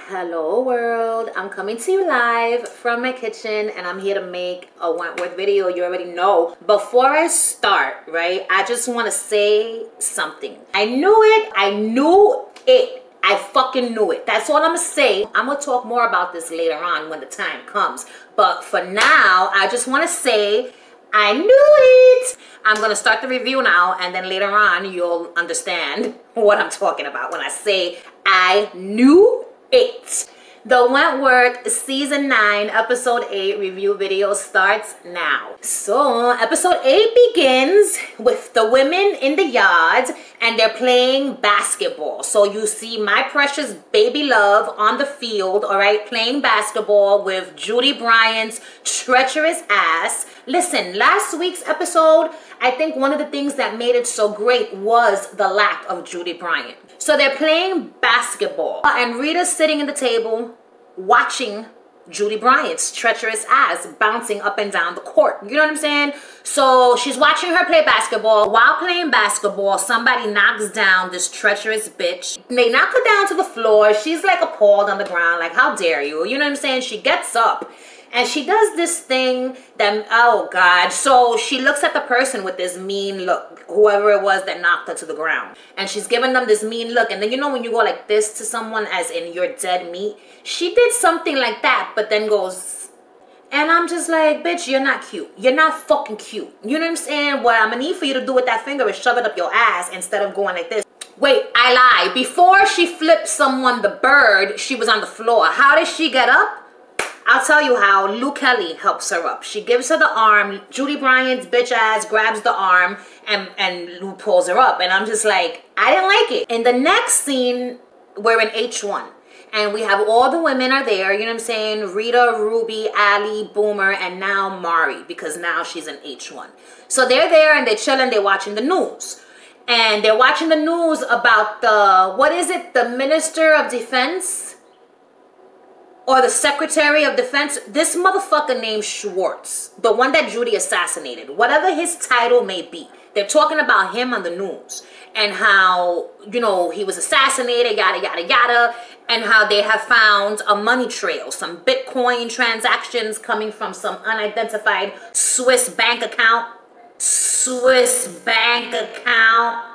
Hello world, I'm coming to you live from my kitchen and I'm here to make a Wentworth video. You already know. Before I start, right, I just want to say something. I knew it. I fucking knew it. That's all I'm gonna say. I'm gonna talk more about this later on when the time comes. But for now, I just want to say I knew it. I'm gonna start the review now, and then later on you'll understand what I'm talking about when I say I knew it. The Wentworth season 9 episode 8 review video starts now. So episode 8 begins with the women in the yard and they're playing basketball. So you see my precious baby love on the field, all right, playing basketball with Judy Bryant's treacherous ass. Listen, last week's episode, I think one of the things that made it so great was the lack of Judy Bryant. So they're playing basketball and Rita's sitting at the table watching Judy Bryant's treacherous ass bouncing up and down the court. You know what I'm saying? So she's watching her play basketball. While playing basketball, somebody knocks down this treacherous bitch. They knock her down to the floor. She's like appalled on the ground, like, how dare you? You know what I'm saying? She gets up and she does this thing that, oh God. So she looks at the person with this mean look, whoever it was that knocked her to the ground. And she's giving them this mean look. And then you know when you go like this to someone as in you're dead meat? She did something like that, but then goes, and I'm just like, bitch, you're not cute. You're not fucking cute. You know what I'm saying? What I'm gonna need for you to do with that finger is shove it up your ass instead of going like this. Wait, I lied. Before she flipped someone the bird, she was on the floor. How did she get up? I'll tell you how. Lou Kelly helps her up. She gives her the arm. Judy Bryant's bitch ass grabs the arm and Lou pulls her up. And I'm just like, I didn't like it. In the next scene, we're in H1. And we have all the women are there. You know what I'm saying? Rita, Ruby, Allie, Boomer, and now Mari. Because now she's in H1. So they're there and they're chilling. They're watching the news. And they're watching the news about the, what is it? The Minister of Defense? Or the Secretary of Defense, this motherfucker named Schwartz, the one that Judy assassinated, whatever his title may be, they're talking about him on the news and how, you know, he was assassinated, yada, yada, yada, and how they have found a money trail, some Bitcoin transactions coming from some unidentified Swiss bank account. Swiss bank account.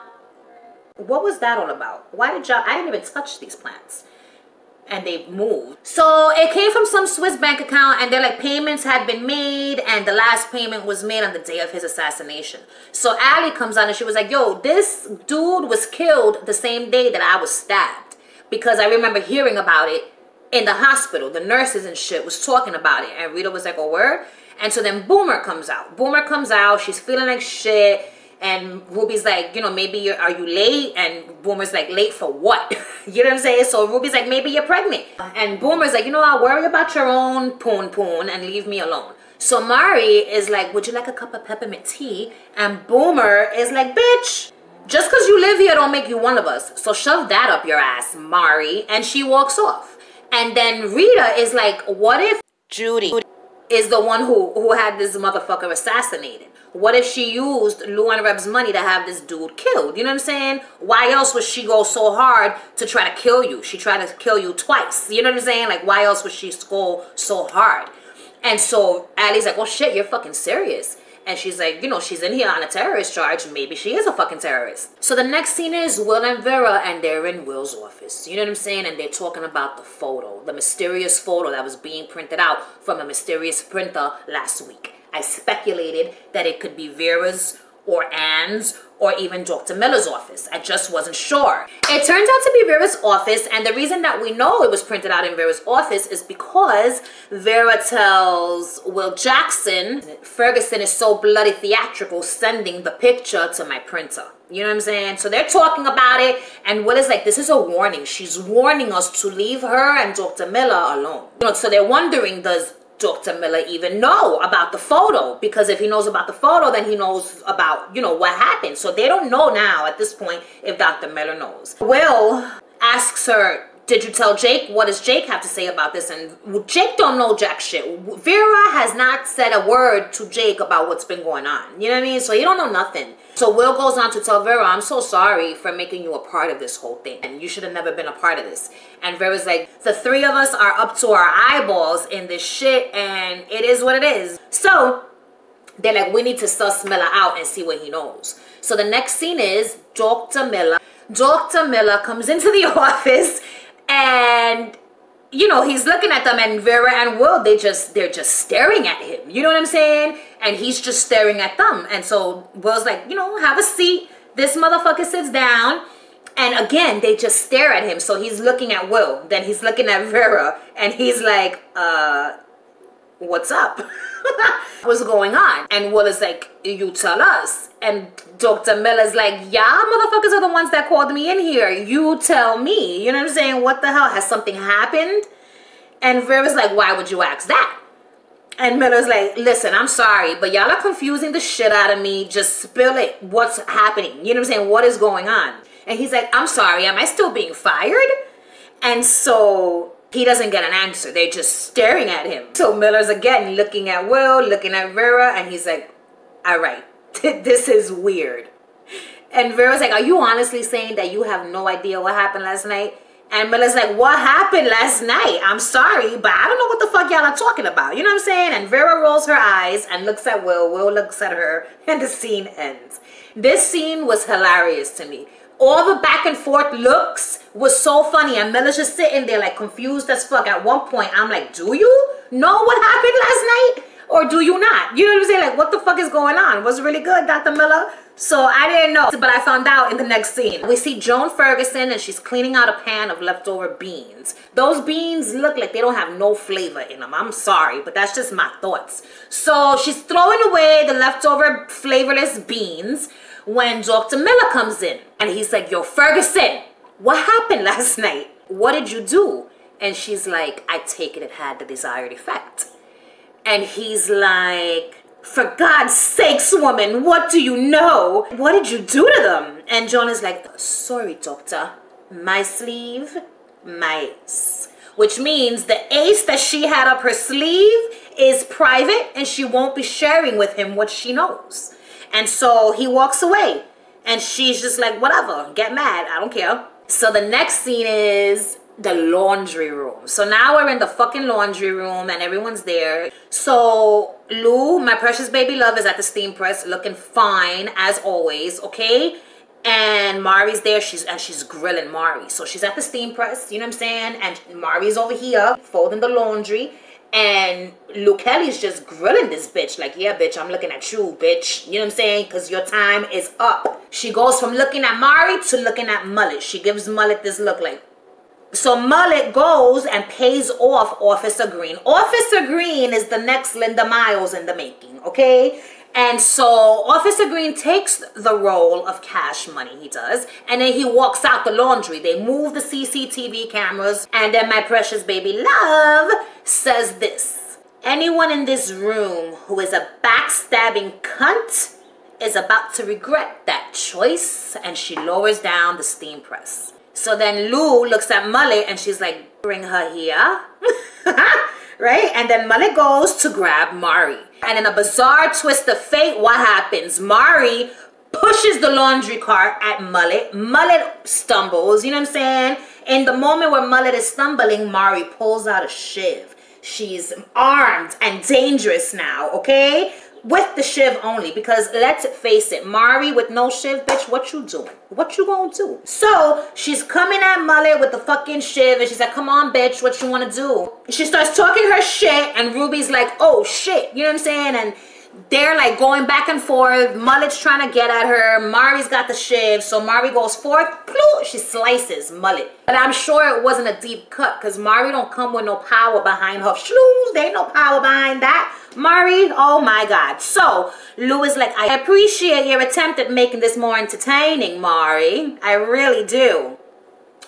What was that all about? Why did y'all, I didn't even touch these plants. And they moved. So it came from some Swiss bank account and they're like payments had been made and the last payment was made on the day of his assassination. So Allie comes on and she was like, yo, this dude was killed the same day that I was stabbed. Because I remember hearing about it in the hospital. The nurses and shit was talking about it. And Rita was like, oh, word? And so then Boomer comes out. Boomer comes out. She's feeling like shit. And Ruby's like, you know, maybe are you late? And Boomer's like, late for what? You know what I'm saying? So Ruby's like, maybe you're pregnant. And Boomer's like, you know, I'll worry about your own poon and leave me alone. So Mari is like, would you like a cup of peppermint tea? And Boomer is like, bitch, just because you live here don't make you one of us. So shove that up your ass, Mari. And she walks off. And then Rita is like, what if Judy is the one who had this motherfucker assassinated? What if she used Lou and Reb's money to have this dude killed? You know what I'm saying? Why else would she go so hard to try to kill you? She tried to kill you twice. You know what I'm saying? Like, why else would she go so hard? And so Allie's like, oh shit, you're fucking serious. And she's like, you know, she's in here on a terrorist charge. Maybe she is a fucking terrorist. So the next scene is Will and Vera, and they're in Will's office. You know what I'm saying? And they're talking about the photo, the mysterious photo that was being printed out from a mysterious printer last week. I speculated that it could be Vera's or Anne's or even Dr. Miller's office. I just wasn't sure. It turns out to be Vera's office, and the reason that we know it was printed out in Vera's office is because Vera tells Will Jackson, Ferguson is so bloody theatrical sending the picture to my printer. You know what I'm saying? So they're talking about it, and Will is like, this is a warning. She's warning us to leave her and Dr. Miller alone. You know, so they're wondering, does Dr. Miller even know about the photo? Because if he knows about the photo, then he knows about, you know, what happened. So they don't know now at this point if Dr. Miller knows. Will asks her, did you tell Jake? What does Jake have to say about this? And Jake don't know jack shit. Vera has not said a word to Jake about what's been going on. You know what I mean? So he don't know nothing. So Will goes on to tell Vera, I'm so sorry for making you a part of this whole thing. And you should have never been a part of this. And Vera's like, the three of us are up to our eyeballs in this shit. And it is what it is. So they're like, we need to suss Miller out and see what he knows. So the next scene is Dr. Miller. Dr. Miller comes into the office and, you know, he's looking at them, and Vera and Will, they're just staring at him. You know what I'm saying? And he's just staring at them. And so Will's like, you know, have a seat. This motherfucker sits down. And again, they just stare at him. So he's looking at Will. Then he's looking at Vera. And he's like, what's up? What's going on? And Will is like, you tell us. And Dr. Miller's like, y'all motherfuckers are the ones that called me in here. You tell me. You know what I'm saying? What the hell? Has something happened? And Vera's like, why would you ask that? And Miller's like, listen, I'm sorry, but y'all are confusing the shit out of me. Just spill it. What's happening? You know what I'm saying? What is going on? And he's like, I'm sorry. Am I still being fired? And so he doesn't get an answer. They're just staring at him. So Miller's again looking at Will, looking at Vera, and he's like, all right, this is weird. And Vera's like, are you honestly saying that you have no idea what happened last night? And Miller's like, what happened last night? I'm sorry, but I don't know what the fuck y'all are talking about. You know what I'm saying? And Vera rolls her eyes and looks at Will. Will looks at her, and the scene ends. This scene was hilarious to me. All the back and forth looks was so funny, and Miller's just sitting there like confused as fuck. At one point, I'm like, do you know what happened last night? Or do you not? You know what I'm saying? Like, what the fuck is going on? Was it really good, Dr. Miller? So I didn't know, but I found out in the next scene. We see Joan Ferguson, and she's cleaning out a pan of leftover beans. Those beans look like they don't have no flavor in them. I'm sorry, but that's just my thoughts. So she's throwing away the leftover flavorless beans when Dr. Miller comes in. And he's like, yo, Ferguson, what happened last night? What did you do? And she's like, I take it had the desired effect. And he's like, for God's sakes, woman, what do you know? What did you do to them? And Joan is like, sorry, doctor. My sleeve, my ace. Which means the ace that she had up her sleeve is private, and she won't be sharing with him what she knows. And so he walks away. And she's just like, whatever, get mad, I don't care. So the next scene is the laundry room. So now we're in the fucking laundry room and everyone's there. So Lou, my precious baby love, is at the steam press looking fine as always, okay? And Mari's there, she's grilling Mari. So she's at the steam press, you know what I'm saying? And Mari's over here folding the laundry. And Lou Kelly's just grilling this bitch. Like, yeah, bitch, I'm looking at you, bitch. You know what I'm saying? Because your time is up. She goes from looking at Mari to looking at Mullet. She gives Mullet this look like. So Mullet goes and pays off Officer Green. Officer Green is the next Linda Miles in the making, okay? And so Officer Green takes the role of Cash Money, he does. And then he walks out the laundry. They move the CCTV cameras. And then my precious baby love says this. Anyone in this room who is a backstabbing cunt is about to regret that choice. And she lowers down the steam press. So then Lou looks at Mullet and she's like, bring her here. Right? And then Mullet goes to grab Mari. And in a bizarre twist of fate, what happens? Mari pushes the laundry cart at Mullet. Mullet stumbles, you know what I'm saying? In the moment where Mullet is stumbling, Mari pulls out a shiv. She's armed and dangerous now, okay? With the shiv only, because let's face it, Mari with no shiv, bitch, what you doing? What you gonna do? So she's coming at Mullet with the fucking shiv, and she's like, come on, bitch, what you wanna do? She starts talking her shit, and Ruby's like, oh shit, you know what I'm saying? And they're like going back and forth. Mullet's trying to get at her. Mari's got the shiv, so Mari goes forth. She slices Mullet. But I'm sure it wasn't a deep cut, because Mari don't come with no power behind her shloos. There ain't no power behind that. Mari, oh my God. So Lou is like, I appreciate your attempt at making this more entertaining, Mari. I really do.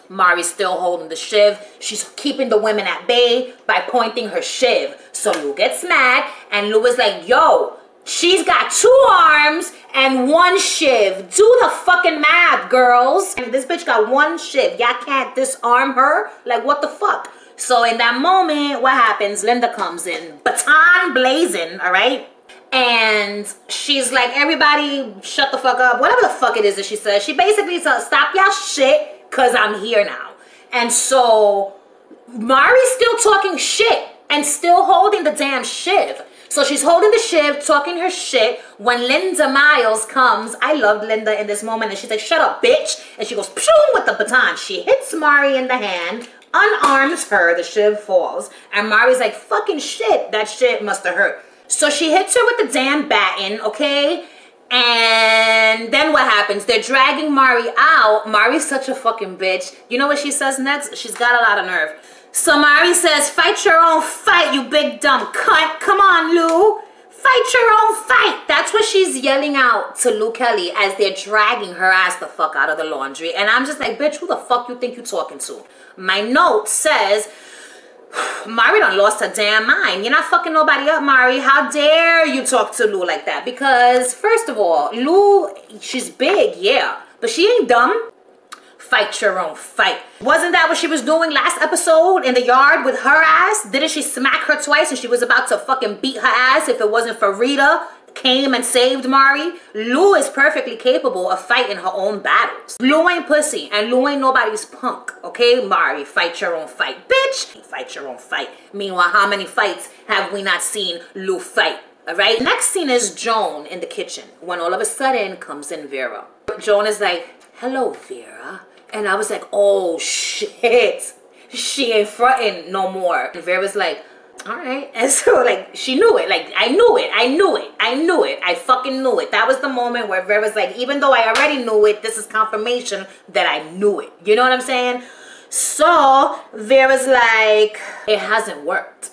Mari's still holding the shiv. She's keeping the women at bay by pointing her shiv. So Lou gets mad, and Lou is like, yo, she's got 2 arms and 1 shiv. Do the fucking math, girls. And this bitch got 1 shiv. Y'all can't disarm her? Like, what the fuck? So in that moment, what happens? Linda comes in, baton blazing, all right? And she's like, everybody shut the fuck up. Whatever the fuck it is that she says. She basically says, stop y'all shit, because I'm here now. And so Mari's still talking shit and still holding the damn shiv. So she's holding the shiv, talking her shit. When Linda Miles comes, I loved Linda in this moment. And she's like, shut up, bitch. And she goes, pshoo, with the baton. She hits Mari in the hand, unarms her, the shiv falls. And Mari's like, fucking shit, that shit must have hurt. So she hits her with the damn baton, okay? And then what happens? They're dragging Mari out. Mari's such a fucking bitch. You know what she says next? She's got a lot of nerve. So Mari says, fight your own fight, you big dumb cunt. Come on, Lou. Fight your own fight. That's what she's yelling out to Lou Kelly as they're dragging her ass the fuck out of the laundry. And I'm just like, bitch, who the fuck you think you're talking to? My note says, Mari done lost her damn mind. You're not fucking nobody up, Mari. How dare you talk to Lou like that? Because, first of all, Lou, she's big, yeah. But she ain't dumb. Fight your own fight. Wasn't that what she was doing last episode in the yard with her ass? Didn't she smack her twice and she was about to fucking beat her ass if it wasn't for Rita came and saved Mari? Lou is perfectly capable of fighting her own battles. Lou ain't pussy and Lou ain't nobody's punk, okay? Mari, fight your own fight. Bitch, fight your own fight. Meanwhile, how many fights have we not seen Lou fight? All right? Next scene is Joan in the kitchen when all of a sudden comes in Vera. Joan is like, hello, Vera. And I was like, oh shit. She ain't fronting no more. And Vera's like, all right. And so like, she knew it. Like, I knew it. I fucking knew it. That was the moment where Vera's like, even though I already knew it, this is confirmation that I knew it. You know what I'm saying? So Vera's like, it hasn't worked.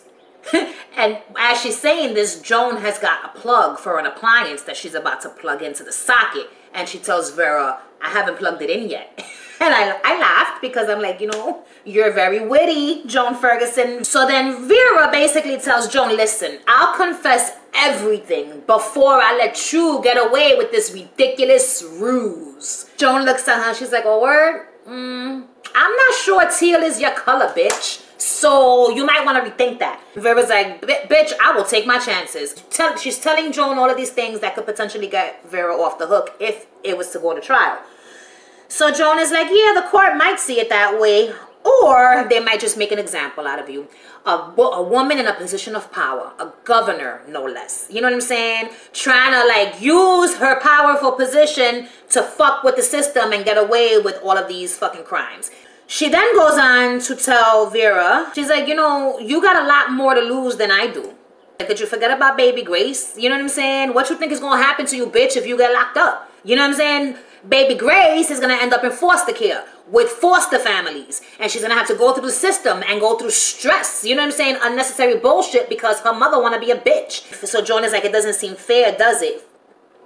And as she's saying this, Joan has got a plug for an appliance that she's about to plug into the socket. And she tells Vera, I haven't plugged it in yet. And I laughed because I'm like, you know, you're very witty, Joan Ferguson. So then Vera basically tells Joan, listen, I'll confess everything before I let you get away with this ridiculous ruse. Joan looks at her, she's like, oh, word? I'm not sure teal is your color, bitch. So you might want to rethink that. Vera's like, bitch, I will take my chances. She's telling Joan all of these things that could potentially get Vera off the hook if it was to go to trial. So Joan is like, yeah, the court might see it that way. Or they might just make an example out of you. A woman in a position of power. A governor, no less. You know what I'm saying? Trying to like use her powerful position to fuck with the system and get away with all of these fucking crimes. She then goes on to tell Vera, she's like, you know, you got a lot more to lose than I do. Like, did you forget about baby Grace? You know what I'm saying? What you think is going to happen to you, bitch, if you get locked up? You know what I'm saying? Baby Grace is going to end up in foster care with foster families. And she's going to have to go through the system and go through stress. You know what I'm saying? Unnecessary bullshit because her mother want to be a bitch. So Joan is like, it doesn't seem fair, does it?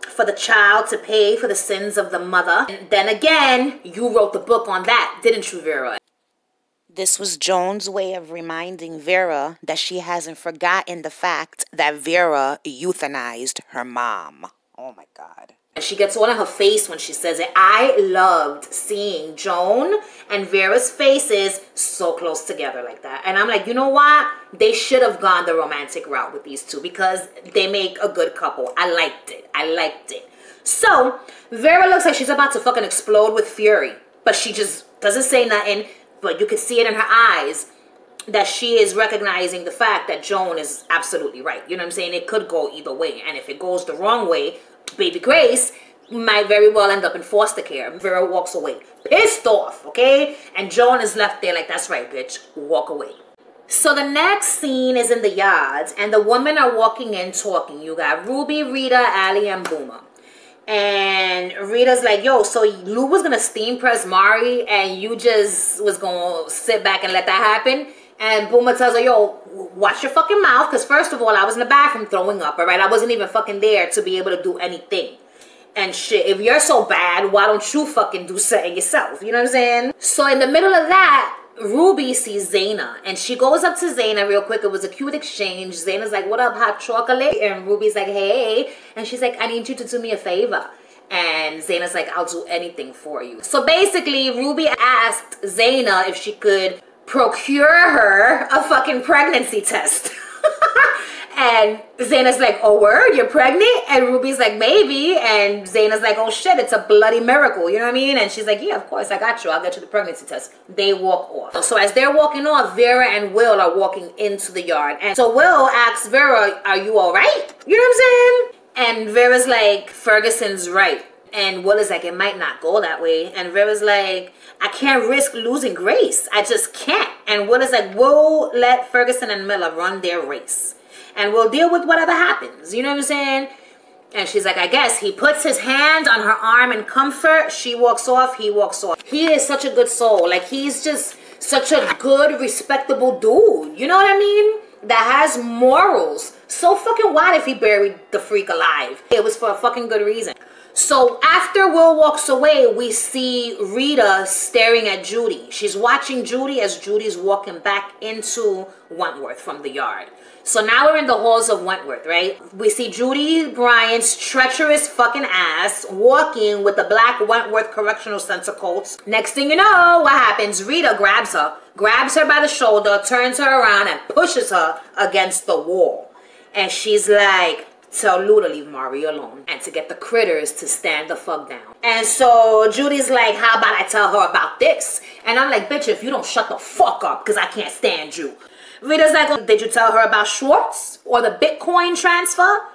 For the child to pay for the sins of the mother. And then again, you wrote the book on that, didn't you, Vera? This was Joan's way of reminding Vera that she hasn't forgotten the fact that Vera euthanized her mom. Oh my God. And she gets all in her face when she says it. I loved seeing Joan and Vera's faces so close together like that. And I'm like, you know what? They should have gone the romantic route with these two because they make a good couple. I liked it. So Vera looks like she's about to fucking explode with fury. But she just doesn't say nothing. But you can see it in her eyes that she is recognizing the fact that Joan is absolutely right. You know what I'm saying? It could go either way. And if it goes the wrong way, baby Grace might very well end up in foster care. Vera walks away, pissed off, okay? And Joan is left there like, that's right, bitch, walk away. So the next scene is in the yard, and the women are walking in talking. You got Ruby, Rita, Allie, and Boomer. And Rita's like, yo, so Lou was gonna steam press Mari, and you just was gonna sit back and let that happen? And Boomer tells her, yo, watch your fucking mouth, because first of all, I was in the bathroom throwing up, all right? I wasn't even fucking there to be able to do anything. And shit, if you're so bad, why don't you fucking do something yourself? You know what I'm saying? So in the middle of that, Ruby sees Zaina, and she goes up to Zaina real quick. It was a cute exchange. Zaina's like, what up, hot chocolate? And Ruby's like, hey. And she's like, I need you to do me a favor. And Zaina's like, I'll do anything for you. So basically, Ruby asked Zaina if she could procure her a fucking pregnancy test. And Zaina's like, oh, word, you're pregnant? And Ruby's like, maybe. And Zaina's like, oh, shit, it's a bloody miracle. You know what I mean? And she's like, yeah, of course, I got you. I'll get you the pregnancy test. They walk off. So as they're walking off, Vera and Will are walking into the yard. And so Will asks Vera, are you all right? You know what I'm saying? And Vera's like, Ferguson's right. And Will is like, it might not go that way. And Vera's like, I can't risk losing Grace. I just can't. And Will is like, we'll let Ferguson and Miller run their race. And we'll deal with whatever happens. You know what I'm saying? And she's like, I guess. He puts his hand on her arm in comfort. She walks off. He walks off. He is such a good soul. Like, he's just such a good, respectable dude. You know what I mean? That has morals. So fucking what if he buried the freak alive? It was for a fucking good reason. So after Will walks away, we see Rita staring at Judy. She's watching Judy as Judy's walking back into Wentworth from the yard. So now we're in the halls of Wentworth, right? We see Judy Bryant's treacherous fucking ass walking with the black Wentworth Correctional Center coats. Next thing you know, what happens? Rita grabs her by the shoulder, turns her around, and pushes her against the wall. And she's like, tell Lou to leave Mari alone and to get the critters to stand the fuck down. And so Judy's like, how about I tell her about this? And I'm like, bitch, if you don't shut the fuck up, because I can't stand you. Rita's like, oh, did you tell her about Schwartz or the Bitcoin transfer?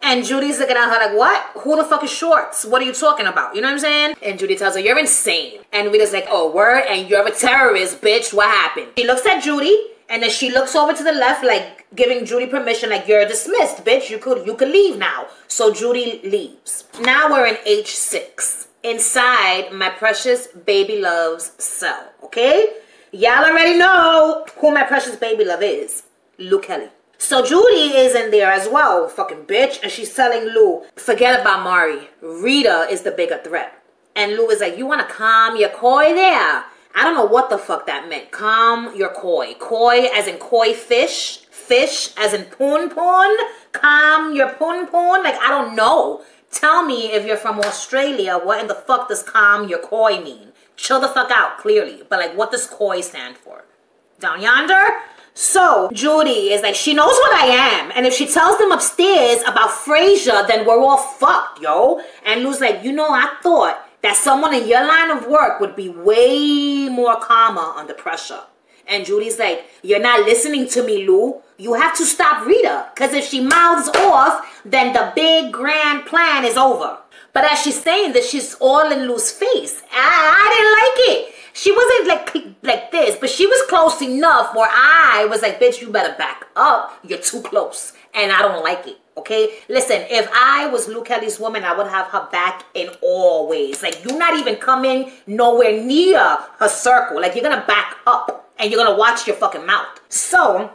And Judy's looking at her like, what? Who the fuck is Schwartz? What are you talking about? You know what I'm saying? And Judy tells her, you're insane. And Rita's like, oh, word? And you're a terrorist, bitch. What happened? She looks at Judy, and then she looks over to the left, like giving Judy permission, like, you're dismissed, bitch. You could leave now. So Judy leaves. Now we're in H6. Inside my precious baby love's cell, okay? Y'all already know who my precious baby love is. Lou Kelly. So Judy is in there as well, fucking bitch. And she's telling Lou, forget about Mari. Rita is the bigger threat. And Lou is like, you want to calm your koi there? I don't know what the fuck that meant. Calm your koi. Koi as in koi fish. Fish as in poon poon. Calm your poon poon. Like, I don't know. Tell me if you're from Australia, what in the fuck does calm your koi mean? Chill the fuck out, clearly. But like, what does koi stand for? Down yonder? So Judy is like, she knows what I am. And if she tells them upstairs about Frasier, then we're all fucked, yo. And Lou's like, you know, I thought that someone in your line of work would be way more calmer under pressure. And Judy's like, you're not listening to me, Lou. You have to stop Rita. Because if she mouths off, then the big grand plan is over. But as she's saying this, she's all in Lou's face. I didn't like it. She wasn't like this, but she was close enough where I was like, bitch, you better back up. You're too close. And I don't like it. Okay? Listen, if I was Lou Kelly's woman, I would have her back in all ways. Like, you're not even coming nowhere near her circle. Like, you're going to back up and you're going to watch your fucking mouth. So,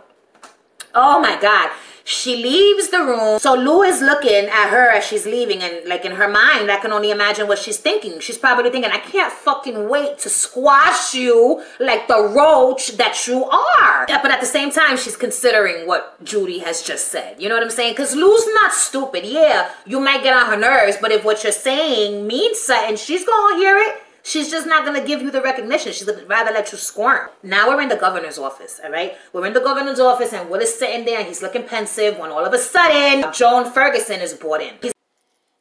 oh my God. She leaves the room. So Lou is looking at her as she's leaving, and like in her mind, I can only imagine what she's thinking. She's probably thinking, I can't fucking wait to squash you like the roach that you are. Yeah, but at the same time, she's considering what Judy has just said. You know what I'm saying? Because Lou's not stupid. Yeah, you might get on her nerves, but if what you're saying means something, she's gonna hear it. She's just not going to give you the recognition. She's going to rather let you squirm. Now we're in the governor's office, all right? We're in the governor's office, and Will is sitting there, and he's looking pensive when all of a sudden, Joan Ferguson is brought in.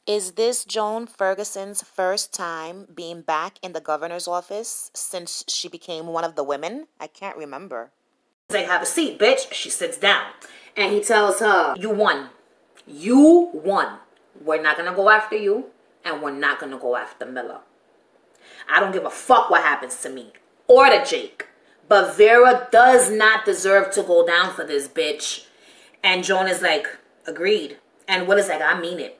Is this Joan Ferguson's first time being back in the governor's office since she became one of the women? I can't remember. He's like, have a seat, bitch. She sits down. And he tells her, you won. You won. We're not going to go after you, and we're not going to go after Miller. I don't give a fuck what happens to me or to Jake. But Vera does not deserve to go down for this bitch. And Joan is like, agreed. And Will is like, I mean it.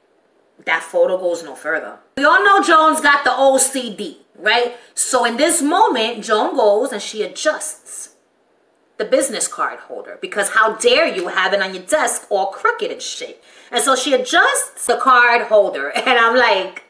That photo goes no further. We all know Joan's got the OCD, right? So in this moment, Joan goes and she adjusts the business card holder. Because how dare you have it on your desk all crooked and shit. And so she adjusts the card holder. And I'm like,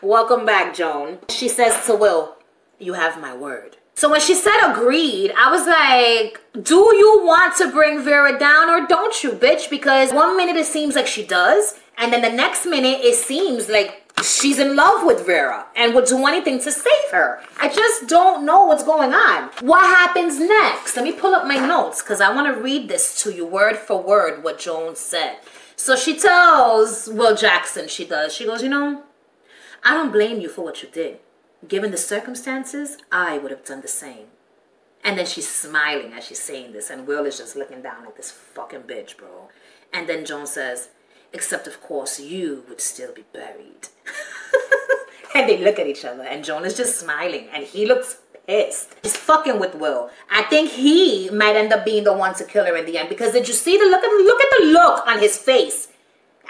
welcome back, Joan. She says to Will, you have my word. So when she said agreed, I was like, do you want to bring Vera down or don't you, bitch? Because one minute it seems like she does, and then the next minute it seems like she's in love with Vera and would do anything to save her. I just don't know what's going on. What happens next? Let me pull up my notes because I want to read this to you word for word what Joan said. So she tells Will Jackson, she goes, you know, I don't blame you for what you did. Given the circumstances, I would have done the same. And then she's smiling as she's saying this, and Will is just looking down at this fucking bitch, bro. And then Joan says, except of course you would still be buried. And they look at each other, and Joan is just smiling, and he looks pissed. He's fucking with Will. I think he might end up being the one to kill her in the end, because did you see the look at the look on his face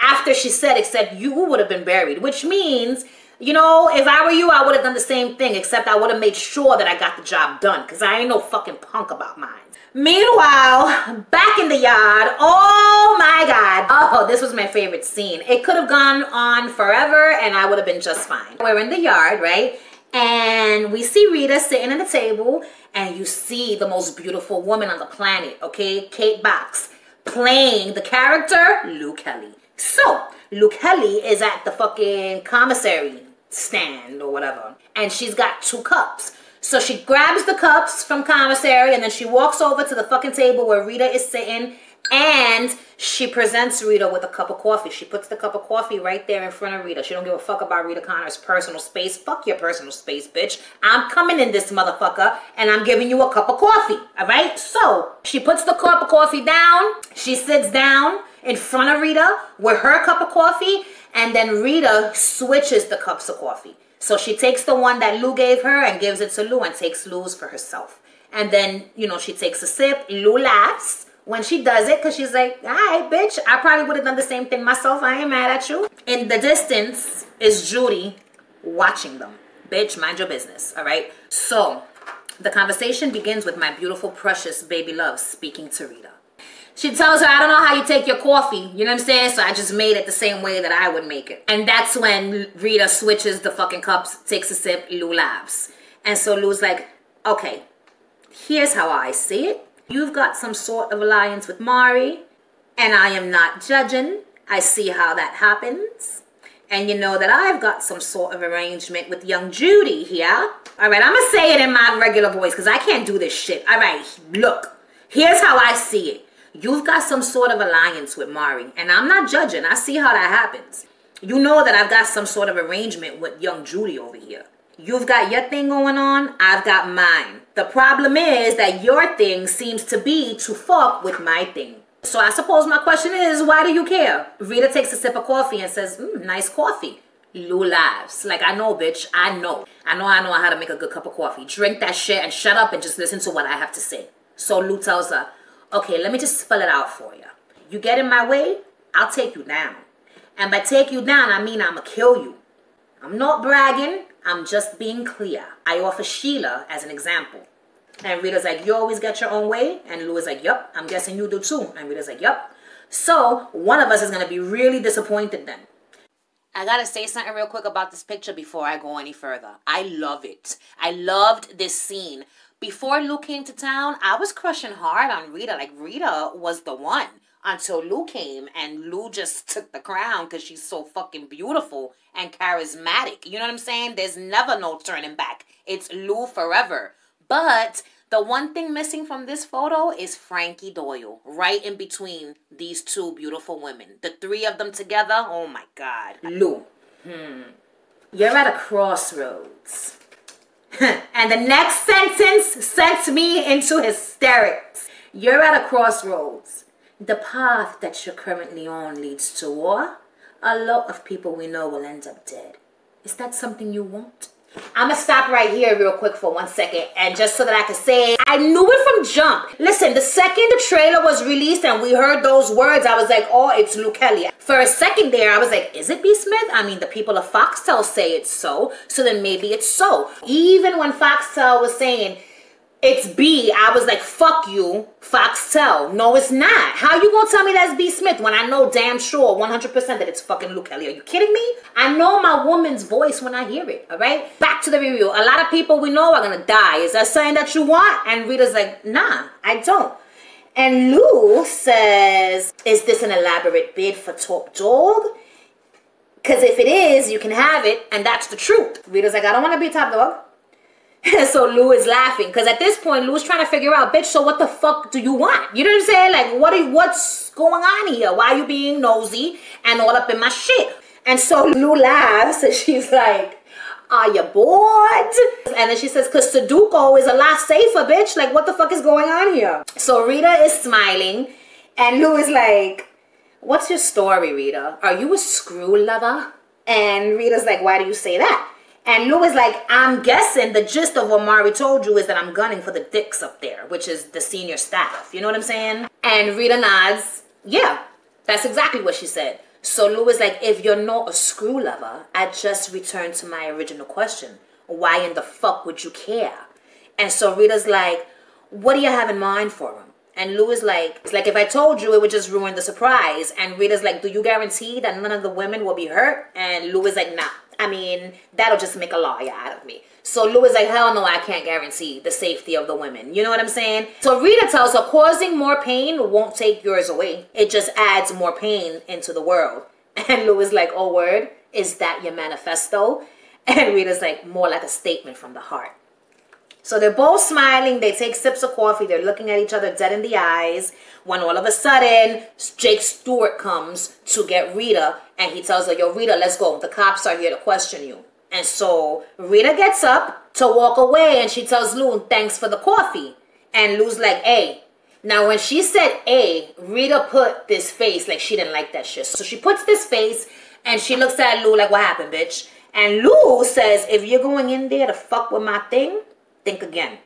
after she said, except you would have been buried, which means, you know, if I were you, I would have done the same thing, except I would have made sure that I got the job done, because I ain't no fucking punk about mine. Meanwhile, back in the yard, oh my God. Oh, this was my favorite scene. It could have gone on forever and I would have been just fine. We're in the yard, right? And we see Rita sitting at the table, and you see the most beautiful woman on the planet, okay? Kate Box, playing the character Lou Kelly. So, Lou Kelly is at the fucking commissary stand or whatever, and she's got 2 cups. So she grabs the cups from commissary, and then she walks over to the fucking table where Rita is sitting, and she presents Rita with a cup of coffee. She puts the cup of coffee right there in front of Rita. She don't give a fuck about Rita Connor's personal space. Fuck your personal space, bitch. I'm coming in this motherfucker, and I'm giving you a cup of coffee, all right? So she puts the cup of coffee down. She sits down in front of Rita with her cup of coffee, and then Rita switches the cups of coffee. So she takes the one that Lou gave her and gives it to Lou and takes Lou's for herself. And then, you know, she takes a sip. Lou laughs when she does it because she's like, all right, bitch, I probably would have done the same thing myself. I ain't mad at you. In the distance is Judy watching them. Bitch, mind your business, all right? So the conversation begins with my beautiful, precious baby love speaking to Rita. She tells her, I don't know how you take your coffee. You know what I'm saying? So I just made it the same way that I would make it. And that's when Rita switches the fucking cups, takes a sip, Lou laughs. And so Lou's like, okay, here's how I see it. You've got some sort of alliance with Mari, and I am not judging. I see how that happens. And you know that I've got some sort of arrangement with young Judy here. All right, I'm going to say it in my regular voice because I can't do this shit. All right, look, here's how I see it. You've got some sort of alliance with Mari, and I'm not judging. I see how that happens. You know that I've got some sort of arrangement with young Judy over here. You've got your thing going on, I've got mine. The problem is that your thing seems to be to fuck with my thing. So I suppose my question is, why do you care? Rita takes a sip of coffee and says, nice coffee. Lou laughs. Like, I know, bitch. I know how to make a good cup of coffee. Drink that shit and shut up and just listen to what I have to say. So Lou tells her, okay, let me just spell it out for you. You get in my way, I'll take you down. And by take you down, I mean I'ma kill you. I'm not bragging, I'm just being clear. I offer Sheila as an example. And Rita's like, you always get your own way? And Lou is like, yup, I'm guessing you do too. And Rita's like, yup. So one of us is gonna be really disappointed then. I gotta say something real quick about this picture before I go any further. I love it. I loved this scene. Before Lou came to town, I was crushing hard on Rita. Like, Rita was the one until Lou came, and Lou just took the crown because she's so fucking beautiful and charismatic. You know what I'm saying? There's never no turning back. It's Lou forever. But the one thing missing from this photo is Frankie Doyle, right in between these 2 beautiful women. The 3 of them together, oh my God. Lou, you're at a crossroads. And the next sentence sent me into hysterics. You're at a crossroads. The path that you're currently on leads to war. A lot of people we know will end up dead. Is that something you want? I'm going to stop right here real quick for 1 second. And just so that I can say, I knew it from jump. Listen, the second the trailer was released and we heard those words, I was like, oh, it's Lou Kelly. For a second there, I was like, is it B. Smith? I mean, the people of Foxtel say it's so then maybe it's so. Even when Foxtel was saying, it's B, I was like, fuck you, Foxtel. No, it's not. How you gonna tell me that's B. Smith when I know damn sure 100% that it's fucking Lou Kelly? Are you kidding me? I know my woman's voice when I hear it, all right? Back to the review. A lot of people we know are gonna die. Is that something that you want? And Rita's like, nah, I don't. And Lou says, is this an elaborate bid for Top Dog? Because if it is, you can have it, and that's the truth. Rita's like, I don't want to be top dog. So Lou is laughing. Because at this point, Lou's trying to figure out, bitch, so what the fuck do you want? You know what I'm saying? Like, what's going on here? Why are you being nosy and all up in my shit? And so Lou laughs, and she's like, are you bored? And then she says, because Sudoku is a lot safer, bitch. Like, what the fuck is going on here? So Rita is smiling, and Lou is like, what's your story, Rita? Are you a screw lover? And Rita's like, why do you say that? And Lou is like, I'm guessing the gist of what Mari told you is that I'm gunning for the dicks up there, which is the senior staff. You know what I'm saying? And Rita nods, yeah, that's exactly what she said. So Lou is like, if you're not a screw lover, I just returned to my original question. Why in the fuck would you care? And so Rita's like, what do you have in mind for him? And Lou is like, it's like, if I told you, it would just ruin the surprise. And Rita's like, do you guarantee that none of the women will be hurt? And Lou is like, nah. I mean, that'll just make a lawyer out of me. So Lou is like, hell no, I can't guarantee the safety of the women. You know what I'm saying? So Rita tells her, causing more pain won't take yours away. It just adds more pain into the world. And Lou is like, oh, word? Is that your manifesto? And Rita's like, more like a statement from the heart. So they're both smiling. They take sips of coffee. They're looking at each other dead in the eyes. When all of a sudden, Jake Stewart comes to get Rita. And he tells her, yo, Rita, let's go. The cops are here to question you. And so Rita gets up to walk away. And she tells Lou, thanks for the coffee. And Lou's like, hey. Now, when she said A, Rita put this face like she didn't like that shit. So she puts this face and she looks at Lou like, what happened, bitch? And Lou says, if you're going in there to fuck with my thing, think again.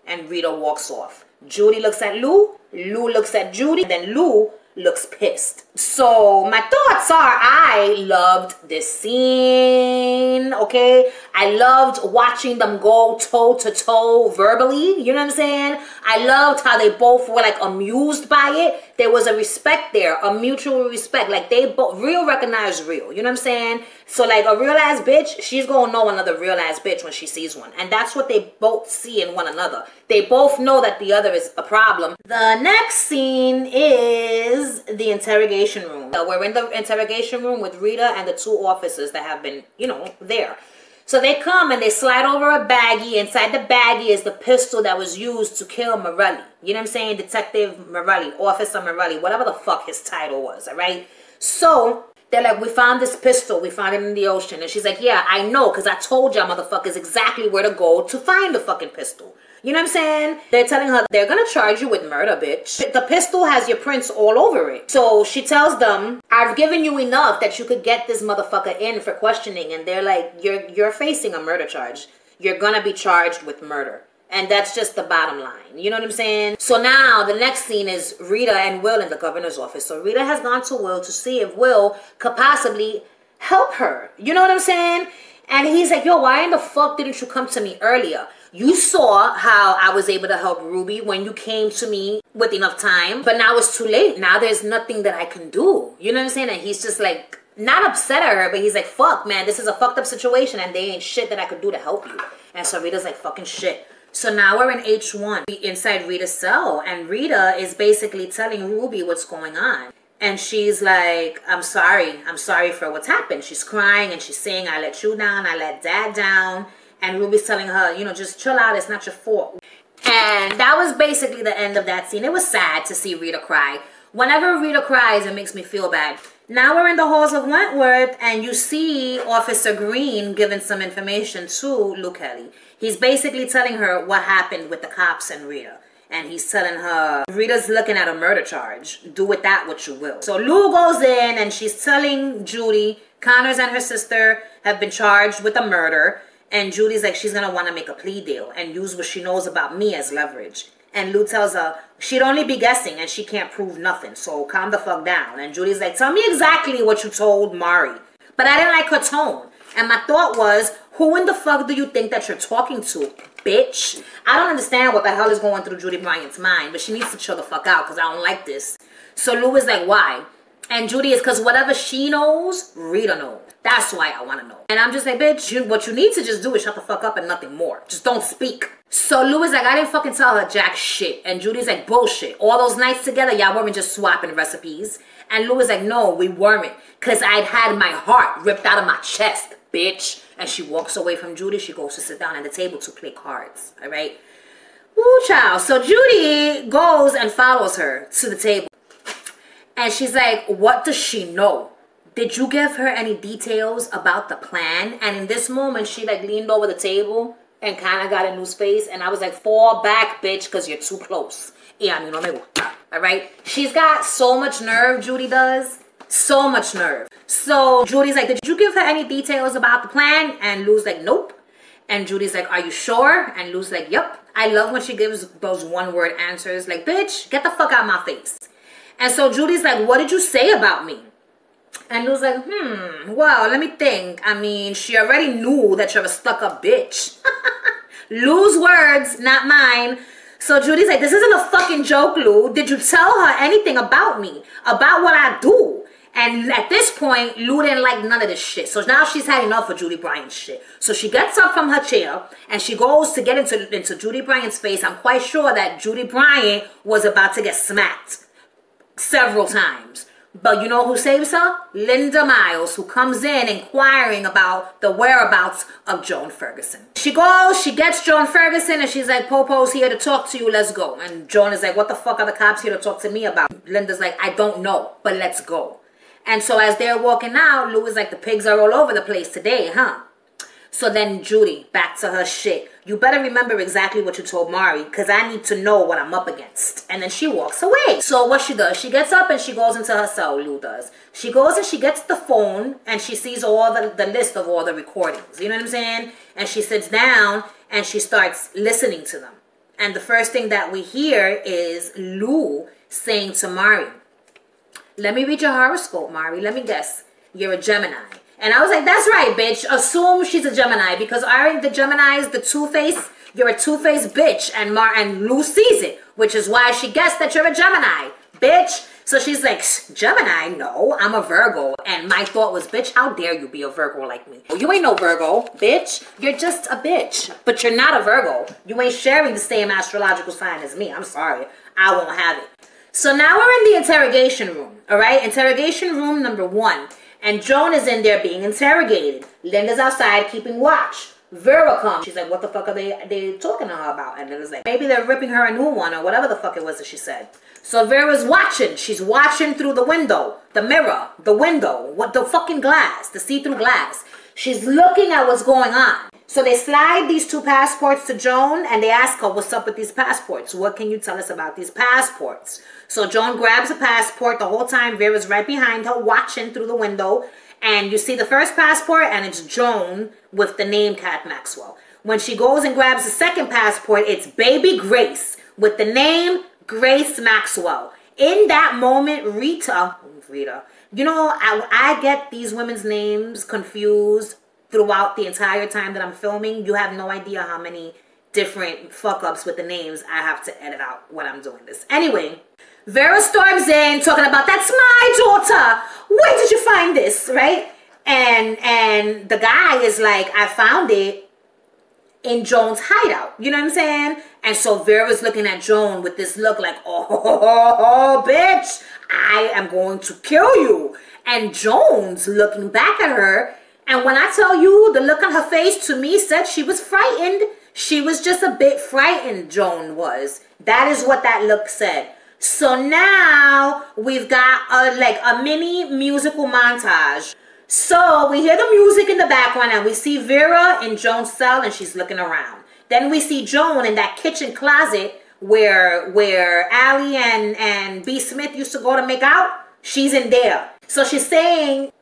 And Rita walks off. Judy looks at Lou. Lou looks at Judy. And then Lou looks pissed. So my thoughts are, I loved this scene, okay? I loved watching them go toe to toe verbally, you know what I'm saying? I loved how they both were like amused by it. There was a respect there, a mutual respect. Like they both, real recognize real, you know what I'm saying? So like a real ass bitch, she's gonna know another real ass bitch when she sees one. And that's what they both see in one another. They both know that the other is a problem. The next scene is the interrogation room. So we're in the interrogation room with Rita and the two officers that have been, you know, there. So they come and they slide over a baggie. Inside the baggie is the pistol that was used to kill Morelli. You know what I'm saying? Detective Morelli, Officer Morelli, whatever the fuck his title was, all right? So they're like, we found this pistol. We found it in the ocean. And she's like, yeah, I know, because I told y'all motherfuckers exactly where to go to find the fucking pistol. You know what I'm saying? They're telling her, they're going to charge you with murder, bitch. The pistol has your prints all over it. So she tells them, I've given you enough that you could get this motherfucker in for questioning. And they're like, you're facing a murder charge. You're going to be charged with murder. And that's just the bottom line. You know what I'm saying? So now the next scene is Rita and Will in the governor's office. So Rita has gone to Will to see if Will could possibly help her. You know what I'm saying? And he's like, yo, why in the fuck didn't you come to me earlier? You saw how I was able to help Ruby when you came to me with enough time. But now it's too late. Now there's nothing that I can do. You know what I'm saying? And he's just like, not upset at her, but he's like, fuck, man, this is a fucked up situation and there ain't shit that I could do to help you. And so Rita's like, fucking shit. So now we're in H1 inside Rita's cell. And Rita is basically telling Ruby what's going on. And she's like, I'm sorry for what's happened. She's crying and she's saying, I let you down, I let dad down. And Ruby's telling her, you know, just chill out, it's not your fault. And that was basically the end of that scene. It was sad to see Rita cry. Whenever Rita cries, it makes me feel bad. Now we're in the halls of Wentworth, and you see Officer Green giving some information to Lou Kelly. He's basically telling her what happened with the cops and Rita. And he's telling her, Rita's looking at a murder charge. Do with that what you will. So Lou goes in, and she's telling Judy, Connors and her sister have been charged with a murder. And Judy's like, she's going to want to make a plea deal and use what she knows about me as leverage. And Lou tells her, she'd only be guessing and she can't prove nothing. So calm the fuck down. And Judy's like, tell me exactly what you told Mari. But I didn't like her tone. And my thought was, who in the fuck do you think that you're talking to, bitch? I don't understand what the hell is going through Judy Bryant's mind. But she needs to chill the fuck out because I don't like this. So Lou is like, why? And Judy is, because whatever she knows, Rita knows. That's why I want to know. And I'm just like, bitch, what you need to just do is shut the fuck up and nothing more. Just don't speak. So Lou is like, I didn't fucking tell her jack shit. And Judy's like, bullshit. All those nights together, y'all weren't just swapping recipes. And Lou was like, no, we weren't. Because I'd had my heart ripped out of my chest, bitch. And she walks away from Judy. She goes to sit down at the table to play cards. All right? Woo, child. So Judy goes and follows her to the table. And she's like, what does she know? Did you give her any details about the plan? And in this moment, she like leaned over the table and kind of got in Lou's face. And I was like, fall back, bitch, because you're too close. Yeah, I mean, no me gusta. All right? She's got so much nerve, Judy does. So much nerve. So Judy's like, did you give her any details about the plan? And Lou's like, nope. And Judy's like, are you sure? And Lou's like, yep. I love when she gives those one-word answers. Like, bitch, get the fuck out of my face. And so Judy's like, what did you say about me? And Lou's like, well, let me think. I mean, she already knew that you're a stuck-up bitch. Lou's words, not mine. So Judy's like, this isn't a fucking joke, Lou. Did you tell her anything about me? About what I do? And at this point, Lou didn't like none of this shit. So now she's had enough of Judy Bryant's shit. So she gets up from her chair and she goes to get into Judy Bryant's face. I'm quite sure that Judy Bryant was about to get smacked several times. But you know who saves her? Linda Miles, who comes in inquiring about the whereabouts of Joan Ferguson. She goes, she gets Joan Ferguson, and she's like, Popo's here to talk to you, let's go. And Joan is like, what the fuck are the cops here to talk to me about? Linda's like, I don't know, but let's go. And so as they're walking out, Lou is like, the pigs are all over the place today, huh? So then Judy, back to her shit. You better remember exactly what you told Mari, because I need to know what I'm up against. And then she walks away. So what she does, she gets up and she goes into her cell, Lou does. She goes and she gets the phone and she sees all the list of all the recordings. You know what I'm saying? And she sits down and she starts listening to them. And the first thing that we hear is Lou saying to Mari, let me read your horoscope, Mari. Let me guess. You're a Gemini. And I was like, that's right, bitch. Assume she's a Gemini. Because aren't the Geminis the two-faced? You're a two-faced bitch. And Lou sees it. Which is why she guessed that you're a Gemini. Bitch. So she's like, Gemini? No, I'm a Virgo. And my thought was, bitch, how dare you be a Virgo like me? Well, you ain't no Virgo, bitch. You're just a bitch. But you're not a Virgo. You ain't sharing the same astrological sign as me. I'm sorry. I won't have it. So now we're in the interrogation room. All right? Interrogation room number 1. And Joan is in there being interrogated. Linda's outside keeping watch. Vera comes. She's like, what the fuck are they talking to her about? And Linda's like, maybe they're ripping her a new one or whatever the fuck it was that she said. So Vera's watching. She's watching through the window, the mirror, the window, what the fucking glass, the see-through glass. She's looking at what's going on. So they slide these 2 passports to Joan and they ask her, what's up with these passports? What can you tell us about these passports? So Joan grabs a passport. The whole time Vera's right behind her watching through the window. And you see the first passport and it's Joan with the name Cat Maxwell. When she goes and grabs the second passport, it's Baby Grace with the name Grace Maxwell. In that moment, Rita, you know, I get these women's names confused throughout the entire time that I'm filming. You have no idea how many different fuck-ups with the names I have to edit out when I'm doing this. Anyway, Vera storms in talking about, that's my daughter. Where did you find this, right? And the guy is like, I found it in Joan's hideout. You know what I'm saying? And so Vera's looking at Joan with this look like, oh, bitch, I am going to kill you. And Joan's looking back at her. And when I tell you, the look on her face to me said she was frightened. She was just a bit frightened, Joan was. That is what that look said. So now we've got a mini musical montage. So we hear the music in the background and we see Vera in Joan's cell and she's looking around. Then we see Joan in that kitchen closet where Allie and B. Smith used to go to make out. She's in there. So she's saying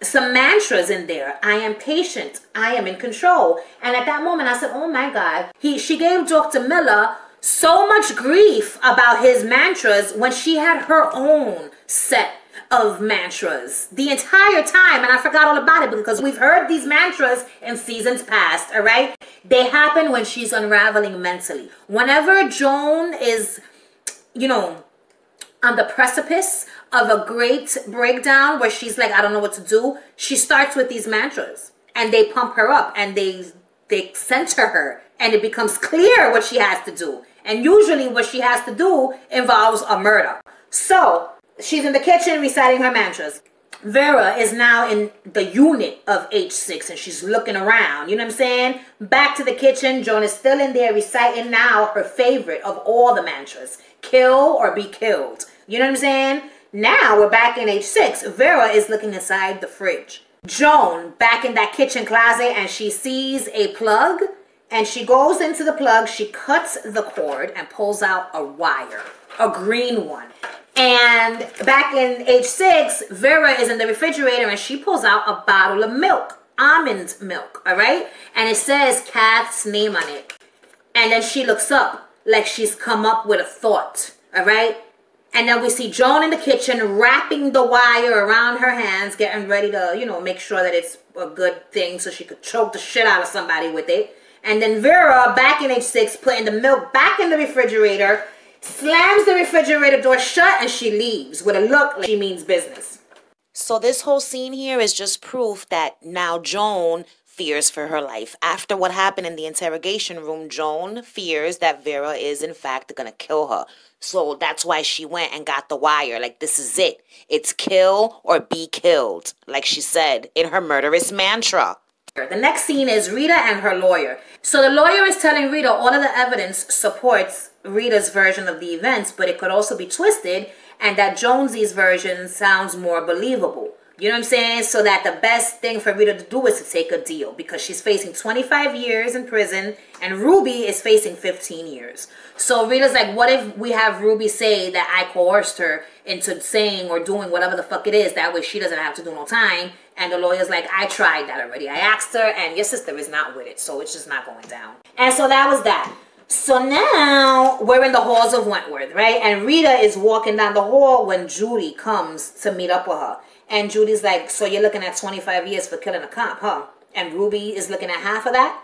some mantras in there. I am patient. I am in control. And at that moment I said, oh my God. She gave Dr. Miller so much grief about his mantras when she had her own set of mantras the entire time, and I forgot all about it because we've heard these mantras in seasons past. All right, they happen when she's unraveling mentally. Whenever Joan is, you know, on the precipice of a great breakdown where she's like, I don't know what to do, she starts with these mantras and they pump her up and they center her and it becomes clear what she has to do. And usually what she has to do involves a murder. So She's in the kitchen reciting her mantras. Vera is now in the unit of H6 and she's looking around. You know what I'm saying? Back to the kitchen. Joan is still in there reciting now her favorite of all the mantras. Kill or be killed. You know what I'm saying? Now we're back in H6. Vera is looking inside the fridge. Joan back in that kitchen closet and she sees a plug and she goes into the plug. She cuts the cord and pulls out a wire, a green one. And back in H6, Vera is in the refrigerator and she pulls out a bottle of milk, almond milk, all right? And it says Kath's name on it. And then she looks up like she's come up with a thought, all right? And then we see Joan in the kitchen wrapping the wire around her hands, getting ready to, you know, make sure that it's a good thing so she could choke the shit out of somebody with it. And then Vera, back in H6, putting the milk back in the refrigerator, slams the refrigerator door shut and she leaves with a look like she means business. So this whole scene here is just proof that now Joan fears for her life. After what happened in the interrogation room, Joan fears that Vera is in fact going to kill her. So that's why she went and got the wire. Like, this is it. It's kill or be killed, like she said in her murderous mantra. The next scene is Rita and her lawyer. So the lawyer is telling Rita all of the evidence supports Rita's version of the events, but it could also be twisted and that Jonesy's version sounds more believable. You know what I'm saying? So that the best thing for Rita to do is to take a deal because she's facing 25 years in prison and Ruby is facing 15 years. So Rita's like, what if we have Ruby say that I coerced her into saying or doing whatever the fuck it is? That way she doesn't have to do no time. And the lawyer's like, I tried that already. I asked her and your sister is not with it. So it's just not going down. And so that was that. So now we're in the halls of Wentworth, right? And Rita is walking down the hall when Judy comes to meet up with her. And Judy's like, so you're looking at 25 years for killing a cop, huh? And Ruby is looking at half of that.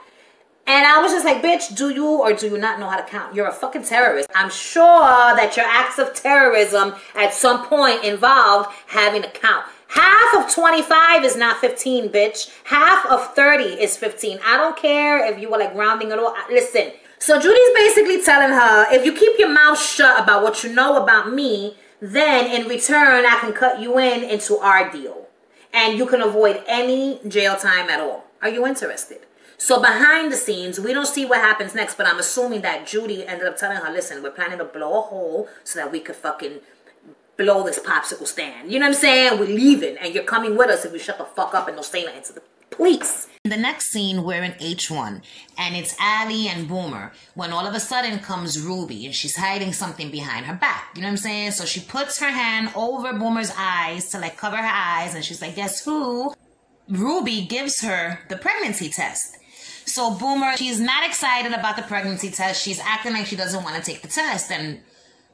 And I was just like, bitch, do you or do you not know how to count? You're a fucking terrorist. I'm sure that your acts of terrorism at some point involved having to count. Half of 25 is not 15, bitch. Half of 30 is 15. I don't care if you were like rounding it all. Listen. So Judy's basically telling her, if you keep your mouth shut about what you know about me, then in return, I can cut you into our deal. And you can avoid any jail time at all. Are you interested? So behind the scenes, we don't see what happens next, but I'm assuming that Judy ended up telling her, listen, we're planning to blow a hole so that we could fucking blow this popsicle stand. You know what I'm saying? We're leaving, and you're coming with us if you shut the fuck up and don't say nothing to the police. In the next scene, we're in H1, and it's Allie and Boomer, when all of a sudden comes Ruby, and she's hiding something behind her back. You know what I'm saying? So she puts her hand over Boomer's eyes to like cover her eyes, and she's like, guess who? Ruby gives her the pregnancy test. So Boomer, she's not excited about the pregnancy test. She's acting like she doesn't want to take the test, and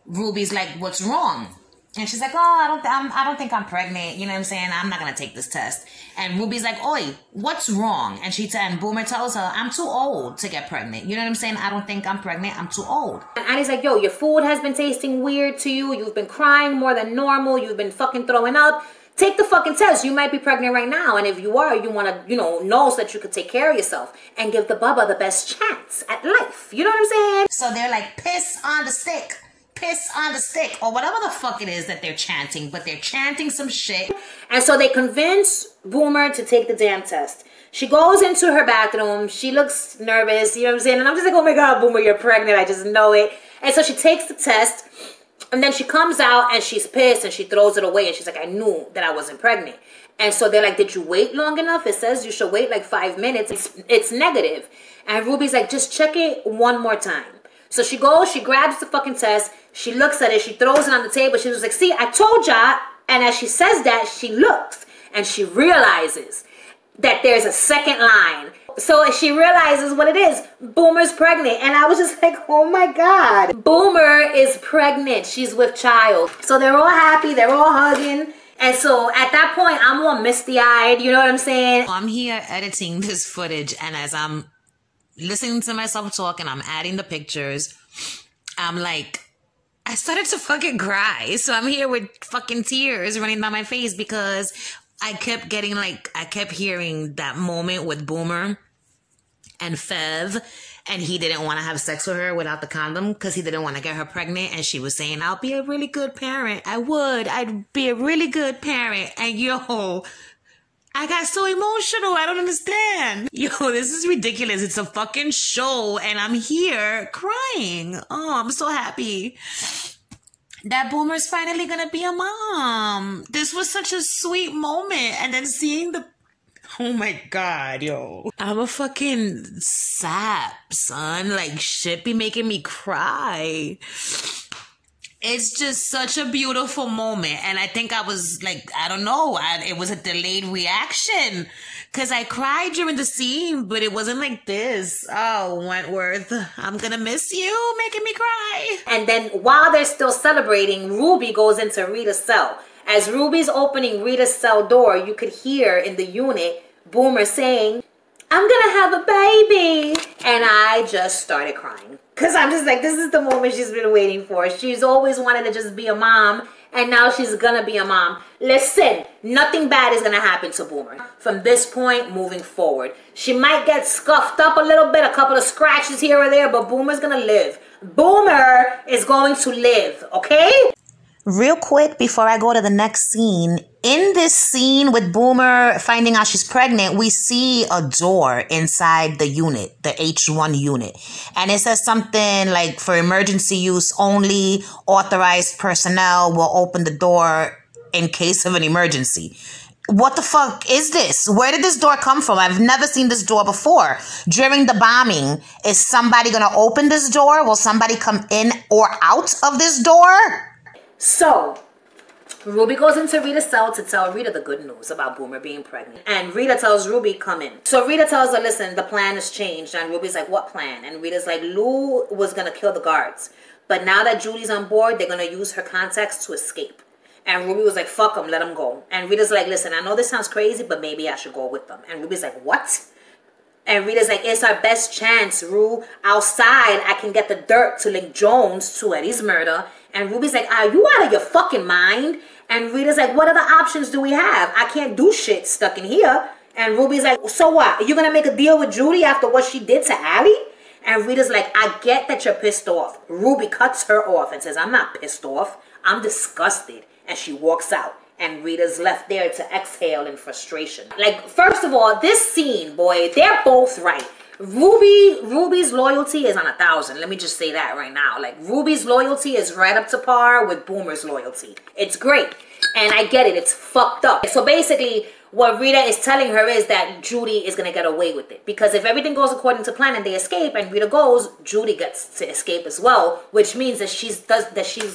Ruby's like, what's wrong? And she's like, oh, I don't think I'm pregnant. You know what I'm saying? I'm not going to take this test. And Ruby's like, oi, what's wrong? And Boomer tells her, I'm too old to get pregnant. You know what I'm saying? I don't think I'm pregnant. I'm too old. And Annie's like, yo, your food has been tasting weird to you. You've been crying more than normal. You've been fucking throwing up. Take the fucking test. You might be pregnant right now. And if you are, you want to, know so that you could take care of yourself and give the bubba the best chance at life. You know what I'm saying? So they're like, piss on the stick. Piss on the stick, or whatever the fuck it is that they're chanting, but they're chanting some shit. And so they convince Boomer to take the damn test. She goes into her bathroom. She looks nervous, you know what I'm saying? And I'm just like, oh my God, Boomer, you're pregnant. I just know it. And so she takes the test, and then she comes out and she's pissed and she throws it away. And she's like, I knew that I wasn't pregnant. And so they're like, did you wait long enough? It says you should wait like 5 minutes. It's negative. And Ruby's like, just check it one more time. So she goes, she grabs the fucking test, she looks at it, she throws it on the table, she was like, see, I told y'all. And as she says that, she looks and she realizes that there's a second line. So she realizes what it is. Boomer's pregnant. And I was just like, oh my God. Boomer is pregnant. She's with child. So they're all happy, they're all hugging. And so at that point, I'm all misty-eyed, you know what I'm saying? I'm here editing this footage, and as I'm listening to myself talk and I'm adding the pictures, I'm like, I started to fucking cry. So I'm here with fucking tears running down my face because I kept hearing that moment with Boomer and Fev and he didn't want to have sex with her without the condom because he didn't want to get her pregnant. And she was saying, I'll be a really good parent. I'd be a really good parent. And yo, I got so emotional. I don't understand. Yo, this is ridiculous. It's a fucking show and I'm here crying. Oh, I'm so happy that Boomer's finally gonna be a mom. This was such a sweet moment. And then seeing the... Oh my God, yo. I'm a fucking sap, son. Like, shit be making me cry. It's just such a beautiful moment. And I think I was like, I don't know. It was a delayed reaction. Because I cried during the scene, but it wasn't like this. Oh, Wentworth, I'm going to miss you, making me cry. And then while they're still celebrating, Ruby goes into Rita's cell. As Ruby's opening Rita's cell door, you could hear in the unit Boomer saying, I'm gonna have a baby. And I just started crying. Because I'm just like, this is the moment she's been waiting for. She's always wanted to just be a mom. And now she's gonna be a mom. Listen, nothing bad is gonna happen to Boomer from this point moving forward. She might get scuffed up a little bit, a couple of scratches here or there, but Boomer's gonna live. Boomer is going to live, okay? Real quick, before I go to the next scene, in this scene with Boomer finding out she's pregnant, we see a door inside the unit, the H1 unit. And it says something like, for emergency use only, authorized personnel will open the door in case of an emergency. What the fuck is this? Where did this door come from? I've never seen this door before. During the bombing, is somebody going to open this door? Will somebody come in or out of this door? So, Ruby goes into Rita's cell to tell Rita the good news about Boomer being pregnant. And Rita tells Ruby, come in. So Rita tells her, listen, the plan has changed. And Ruby's like, what plan? And Rita's like, Lou was going to kill the guards. But now that Judy's on board, they're going to use her contacts to escape. And Ruby was like, fuck them, let them go. And Rita's like, listen, I know this sounds crazy, but maybe I should go with them. And Ruby's like, what? And Rita's like, it's our best chance, Rue. Outside, I can get the dirt to link Jones to Eddie's murder. And Ruby's like, are you out of your fucking mind? And Rita's like, what other options do we have? I can't do shit stuck in here. And Ruby's like, so what? Are you going to make a deal with Judy after what she did to Allie? And Rita's like, I get that you're pissed off. Ruby cuts her off and says, I'm not pissed off. I'm disgusted. And she walks out. And Rita's left there to exhale in frustration. Like, first of all, this scene, boy, they're both right. Ruby's loyalty is on 1,000. Let me just say that right now. Like, Ruby's loyalty is right up to par with Boomer's loyalty. It's great. And I get it. It's fucked up. So basically, what Rita is telling her is that Judy is going to get away with it. Because if everything goes according to plan and they escape and Rita goes, Judy gets to escape as well. Which means that she's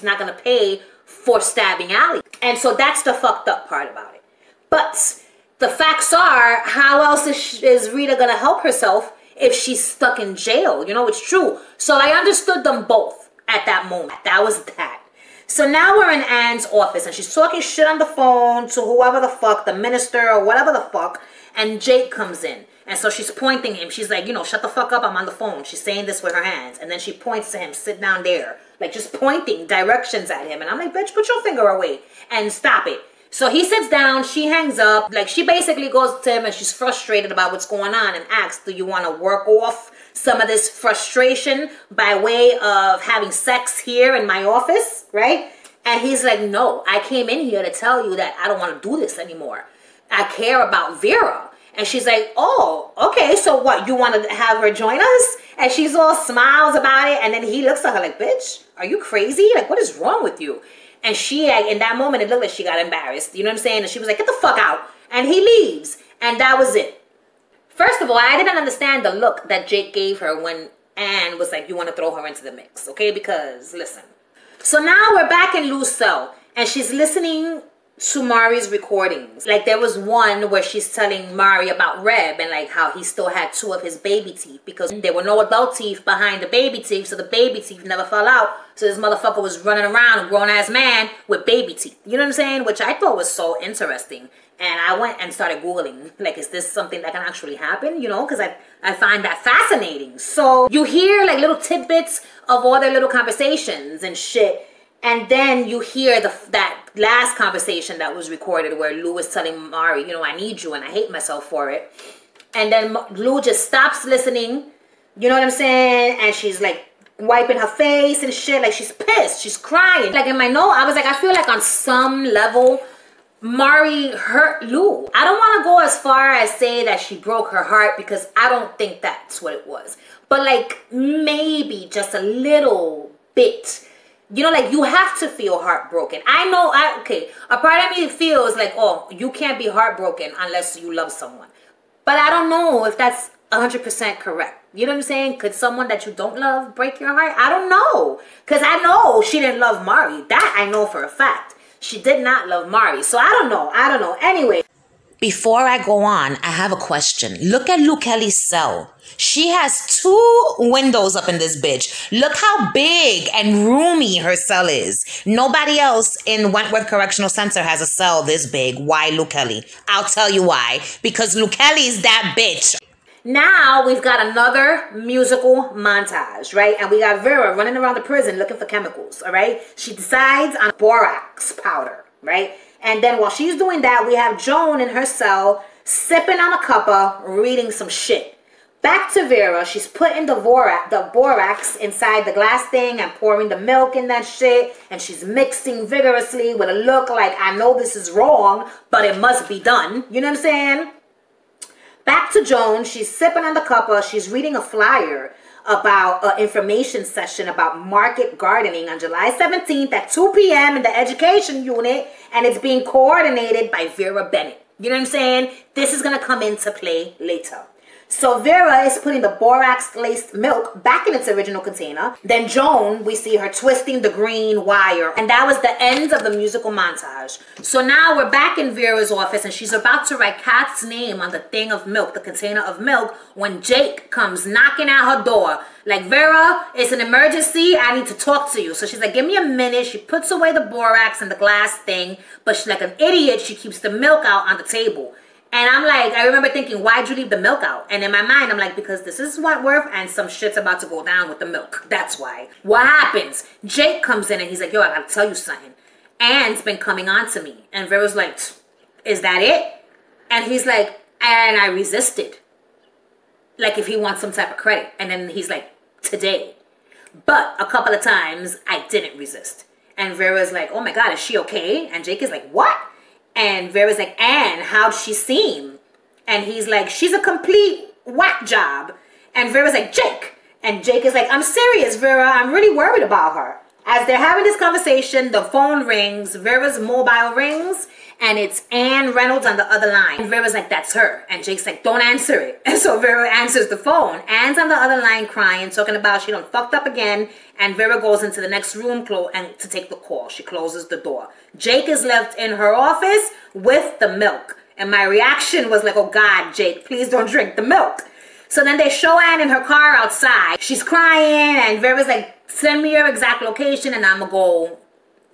not going to pay for stabbing Allie. And so that's the fucked up part about it. But the facts are, how else is Rita going to help herself if she's stuck in jail? You know, it's true. So I understood them both at that moment. That was that. So now we're in Anne's office and she's talking shit on the phone to whoever the fuck, the minister or whatever the fuck. And Jake comes in. And so she's pointing him. She's like, you know, shut the fuck up, I'm on the phone. She's saying this with her hands. And then she points to him, sit down there. Like, just pointing directions at him. And I'm like, bitch, put your finger away and stop it. So he sits down, she hangs up. Like, she basically goes to him and she's frustrated about what's going on and asks, do you want to work off some of this frustration by way of having sex here in my office, right? And he's like, no, I came in here to tell you that I don't want to do this anymore. I care about Vera. And she's like, oh, okay, so what, you want to have her join us? And she's all smiles about it. And then he looks at her like, bitch, are you crazy? Like, what is wrong with you? And she, like, in that moment, it looked like she got embarrassed. You know what I'm saying? And she was like, get the fuck out. And he leaves. And that was it. First of all, I didn't understand the look that Jake gave her when Anne was like, you want to throw her into the mix, okay? Because, listen. So now we're back in Lou's cell. And she's listening to Mari's recordings. Like, there was one where she's telling Mari about Reb and like how he still had 2 of his baby teeth because there were no adult teeth behind the baby teeth, so the baby teeth never fell out. So this motherfucker was running around, a grown-ass man with baby teeth. You know what I'm saying? Which I thought was so interesting. And I went and started Googling, like, is this something that can actually happen? You know, because I find that fascinating. So you hear like little tidbits of all their little conversations and shit. And then you hear that last conversation that was recorded where Lou was telling Mari, you know, I need you and I hate myself for it. And then Lou just stops listening You know what I'm saying? And she's like wiping her face and shit. Like she's pissed. She's crying. Like in my note, I was like, I feel like on some level, Mari hurt Lou. I don't want to go as far as say that she broke her heart because I don't think that's what it was. But like maybe just a little bit. You know, like you have to feel heartbroken. I know, okay, a part of me feels like, oh, you can't be heartbroken unless you love someone. But I don't know if that's 100% correct. You know what I'm saying? Could someone that you don't love break your heart? I don't know. Because I know she didn't love Mari. That I know for a fact. She did not love Mari. So I don't know. I don't know. Anyway. Before I go on, I have a question. Look at Lou Kelly's cell. She has 2 windows up in this bitch. Look how big and roomy her cell is. Nobody else in Wentworth Correctional Center has a cell this big. Why Lou Kelly? I'll tell you why. Because Lou Kelly's that bitch. Now we've got another musical montage, right? And we got Vera running around the prison looking for chemicals, all right? She decides on borax powder, right? And then while she's doing that, we have Joan in her cell sipping on a cuppa, reading some shit. Back to Vera. She's putting the borax inside the glass thing and pouring the milk in that shit. And she's mixing vigorously with a look like, I know this is wrong, but it must be done. You know what I'm saying? Back to Joan. She's sipping on the cuppa. She's reading a flyer about an information session about market gardening on July 17th at 2 p.m. in the education unit. And it's being coordinated by Vera Bennett. You know what I'm saying? This is going to come into play later. So Vera is putting the borax-laced milk back in its original container. Then Joan, we see her twisting the green wire. And that was the end of the musical montage. So now we're back in Vera's office and she's about to write Kat's name on the thing of milk, the container of milk, when Jake comes knocking at her door. Like, Vera, it's an emergency. I need to talk to you. So she's like, give me a minute. She puts away the borax and the glass thing. But she's like an idiot. She keeps the milk out on the table. And I'm like, I remember thinking, why'd you leave the milk out? And in my mind, I'm like, because this is Wentworth and some shit's about to go down with the milk. That's why. What happens? Jake comes in and he's like, yo, I gotta tell you something. Anne's been coming on to me. And Vera's like, is that it? And he's like, and I resisted. Like if he wants some type of credit. And then he's like, today. But a couple of times, I didn't resist. And Vera's like, oh my God, is she okay? And Jake is like, what? And Vera's like, Anne, how'd she seem? And he's like, she's a complete whack job. And Vera's like, Jake. And Jake is like, I'm serious, Vera. I'm really worried about her. As they're having this conversation, the phone rings. Vera's mobile rings. And it's Anne Reynolds on the other line. And Vera's like, that's her. And Jake's like, don't answer it. And so Vera answers the phone. Anne's on the other line crying, talking about she done fucked up again. And Vera goes into the next room and to take the call. She closes the door. Jake is left in her office with the milk. And my reaction was like, oh God, Jake, please don't drink the milk. So then they show Anne in her car outside. She's crying and Vera's like, send me your exact location and I'm gonna go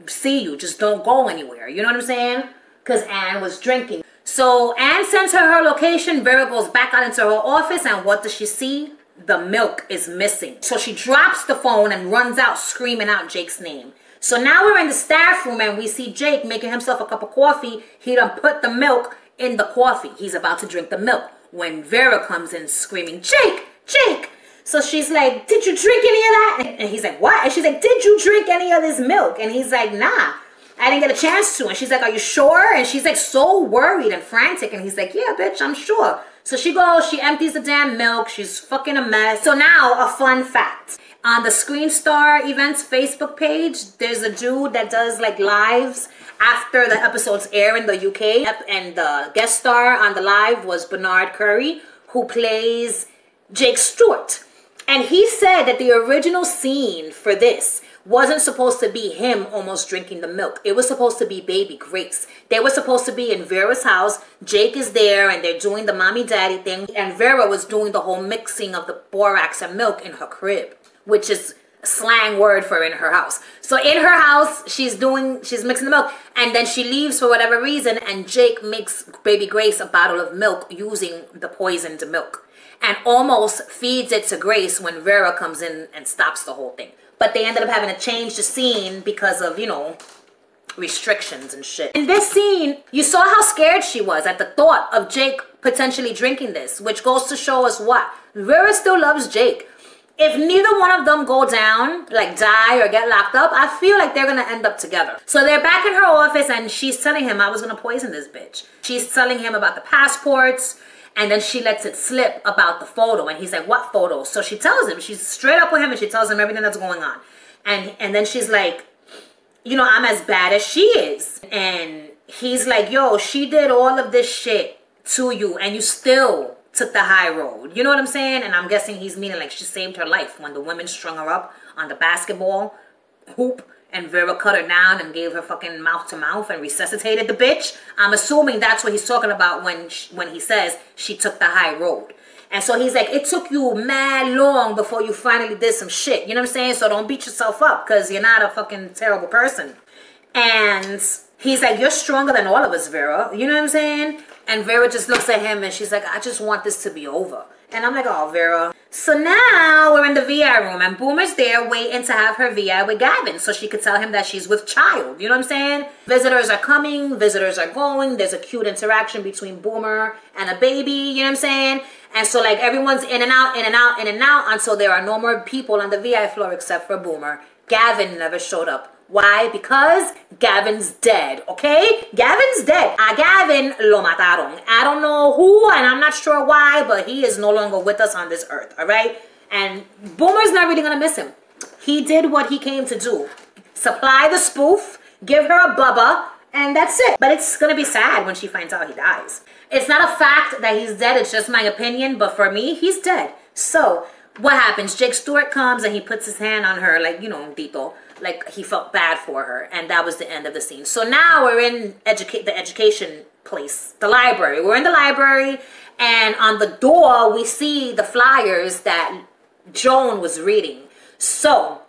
see you. Just don't go anywhere. You know what I'm saying? Because Anne was drinking. So Anne sends her location. Vera goes back out into her office and what does she see? The milk is missing. So she drops the phone and runs out screaming out Jake's name. So now we're in the staff room and we see Jake making himself a cup of coffee. He done put the milk in the coffee. He's about to drink the milk when Vera comes in screaming, Jake, Jake. So she's like, did you drink any of that? And he's like, what? And she's like, did you drink any of this milk? And he's like, nah, I didn't get a chance to. And she's like, are you sure? And she's like so worried and frantic. And he's like, yeah, bitch, I'm sure. So she goes, she empties the damn milk. She's fucking a mess. So now a fun fact. On the Screen Star Events Facebook page, there's a dude that does like lives after the episodes air in the UK. And the guest star on the live was Bernard Curry, who plays Jake Stewart. And he said that the original scene for this wasn't supposed to be him almost drinking the milk. It was supposed to be baby Grace. They were supposed to be in Vera's house. Jake is there and they're doing the mommy-daddy thing. And Vera was doing the whole mixing of the borax and milk in her crib, which is a slang word for in her house. So in her house, she's mixing the milk. And then she leaves for whatever reason. And Jake makes baby Grace a bottle of milk using the poisoned milk. And almost feeds it to Grace when Vera comes in and stops the whole thing. But they ended up having to change the scene because of, you know, restrictions and shit. In this scene, you saw how scared she was at the thought of Jake potentially drinking this, which goes to show us what? Vera still loves Jake. If neither one of them go down, like die or get locked up, I feel like they're gonna end up together. So they're back in her office and she's telling him, I was gonna poison this bitch. She's telling him about the passports, and then she lets it slip about the photo. And he's like, what photo? So she tells him, she's straight up with him and she tells him everything that's going on. And then she's like, you know, I'm as bad as she is. And he's like, yo, she did all of this shit to you and you still took the high road. You know what I'm saying? And I'm guessing he's meaning like she saved her life when the women strung her up on the basketball hoop and Vera cut her down and gave her fucking mouth to mouth and resuscitated the bitch. I'm assuming that's what he's talking about when he says she took the high road. And so he's like, it took you mad long before you finally did some shit. You know what I'm saying? So don't beat yourself up because you're not a fucking terrible person. And he's like, you're stronger than all of us, Vera. You know what I'm saying? And Vera just looks at him and she's like, I just want this to be over. And I'm like, oh, Vera. So now we're in the VI room and Boomer's there waiting to have her VI with Gavin so she could tell him that she's with child. You know what I'm saying? Visitors are coming, visitors are going. There's a cute interaction between Boomer and a baby. You know what I'm saying? And so like everyone's in and out, in and out, in and out until there are no more people on the VI floor except for Boomer. Gavin never showed up. Why? Because Gavin's dead, okay? Gavin's dead. A Gavin lo mataron. I don't know who, and I'm not sure why, but he is no longer with us on this earth, all right? And Boomer's not really gonna miss him. He did what he came to do. Supply the spoof, give her a bubba, and that's it. But it's gonna be sad when she finds out he dies. It's not a fact that he's dead, it's just my opinion, but for me, he's dead. So, what happens? Jake Stewart comes and he puts his hand on her, like, you know, Tito. Like, he felt bad for her. And that was the end of the scene. So now we're in the education place, the library. We're in the library. And on the door, we see the flyers that Joan was reading. So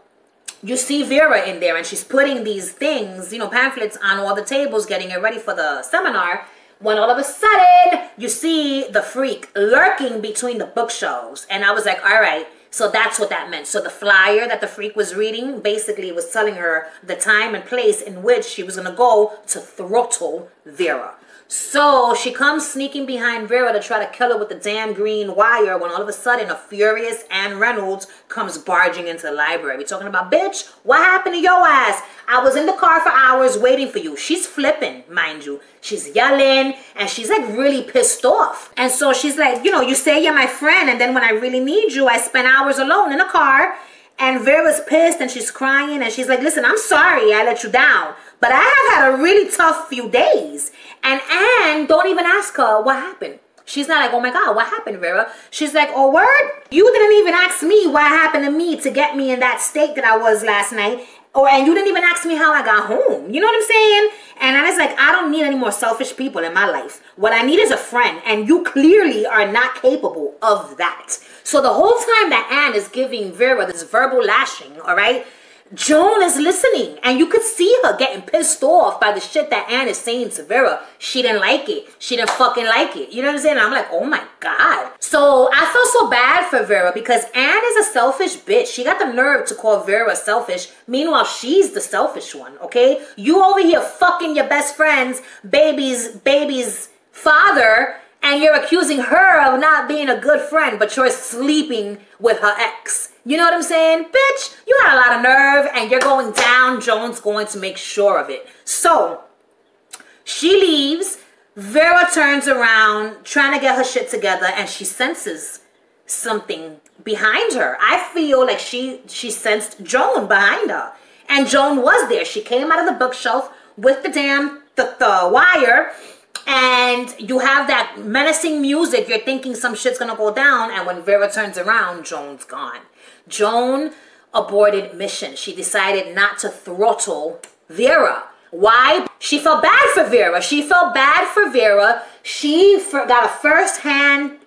you see Vera in there. And she's putting these things, you know, pamphlets on all the tables, getting it ready for the seminar. When all of a sudden, you see the freak lurking between the bookshelves. And I was like, all right. So that's what that meant. So the flyer that the freak was reading basically was telling her the time and place in which she was going to go to throttle Vera. So she comes sneaking behind Vera to try to kill her with the damn green wire when all of a sudden a furious Anne Reynolds comes barging into the library. We're talking about, bitch, what happened to your ass? I was in the car for hours waiting for you. She's flipping, mind you. She's yelling and she's like really pissed off. And so she's like, you know, you say you're my friend and then when I really need you, I spend hours alone in a car. And Vera's pissed and she's crying and she's like, listen, I'm sorry I let you down. But I have had a really tough few days. And Anne, don't even ask her what happened. She's not like, oh my God, what happened, Vera? She's like, oh, word? You didn't even ask me what happened to me to get me in that state that I was last night. And you didn't even ask me how I got home. You know what I'm saying? And I was like, I don't need any more selfish people in my life. What I need is a friend. And you clearly are not capable of that. So the whole time that Anne is giving Vera this verbal lashing, all right, Joan is listening. And you could see her getting pissed off by the shit that Anne is saying to Vera. She didn't like it. She didn't fucking like it. You know what I'm saying? And I'm like, oh my God. So I felt so bad for Vera because Anne is a selfish bitch. She got the nerve to call Vera selfish. Meanwhile, she's the selfish one, okay? You over here fucking your best friend's baby's father, and you're accusing her of not being a good friend, but you're sleeping with her ex. You know what I'm saying? Bitch, you got a lot of nerve and you're going down. Joan's going to make sure of it. So she leaves. Vera turns around trying to get her shit together and she senses something behind her. I feel like she sensed Joan behind her. And Joan was there. She came out of the bookshelf with the wire. And you have that menacing music. You're thinking some shit's gonna go down. And when Vera turns around, Joan's gone. Joan aborted mission. She decided not to throttle Vera. Why? She felt bad for Vera. She felt bad for Vera. She got a first-hand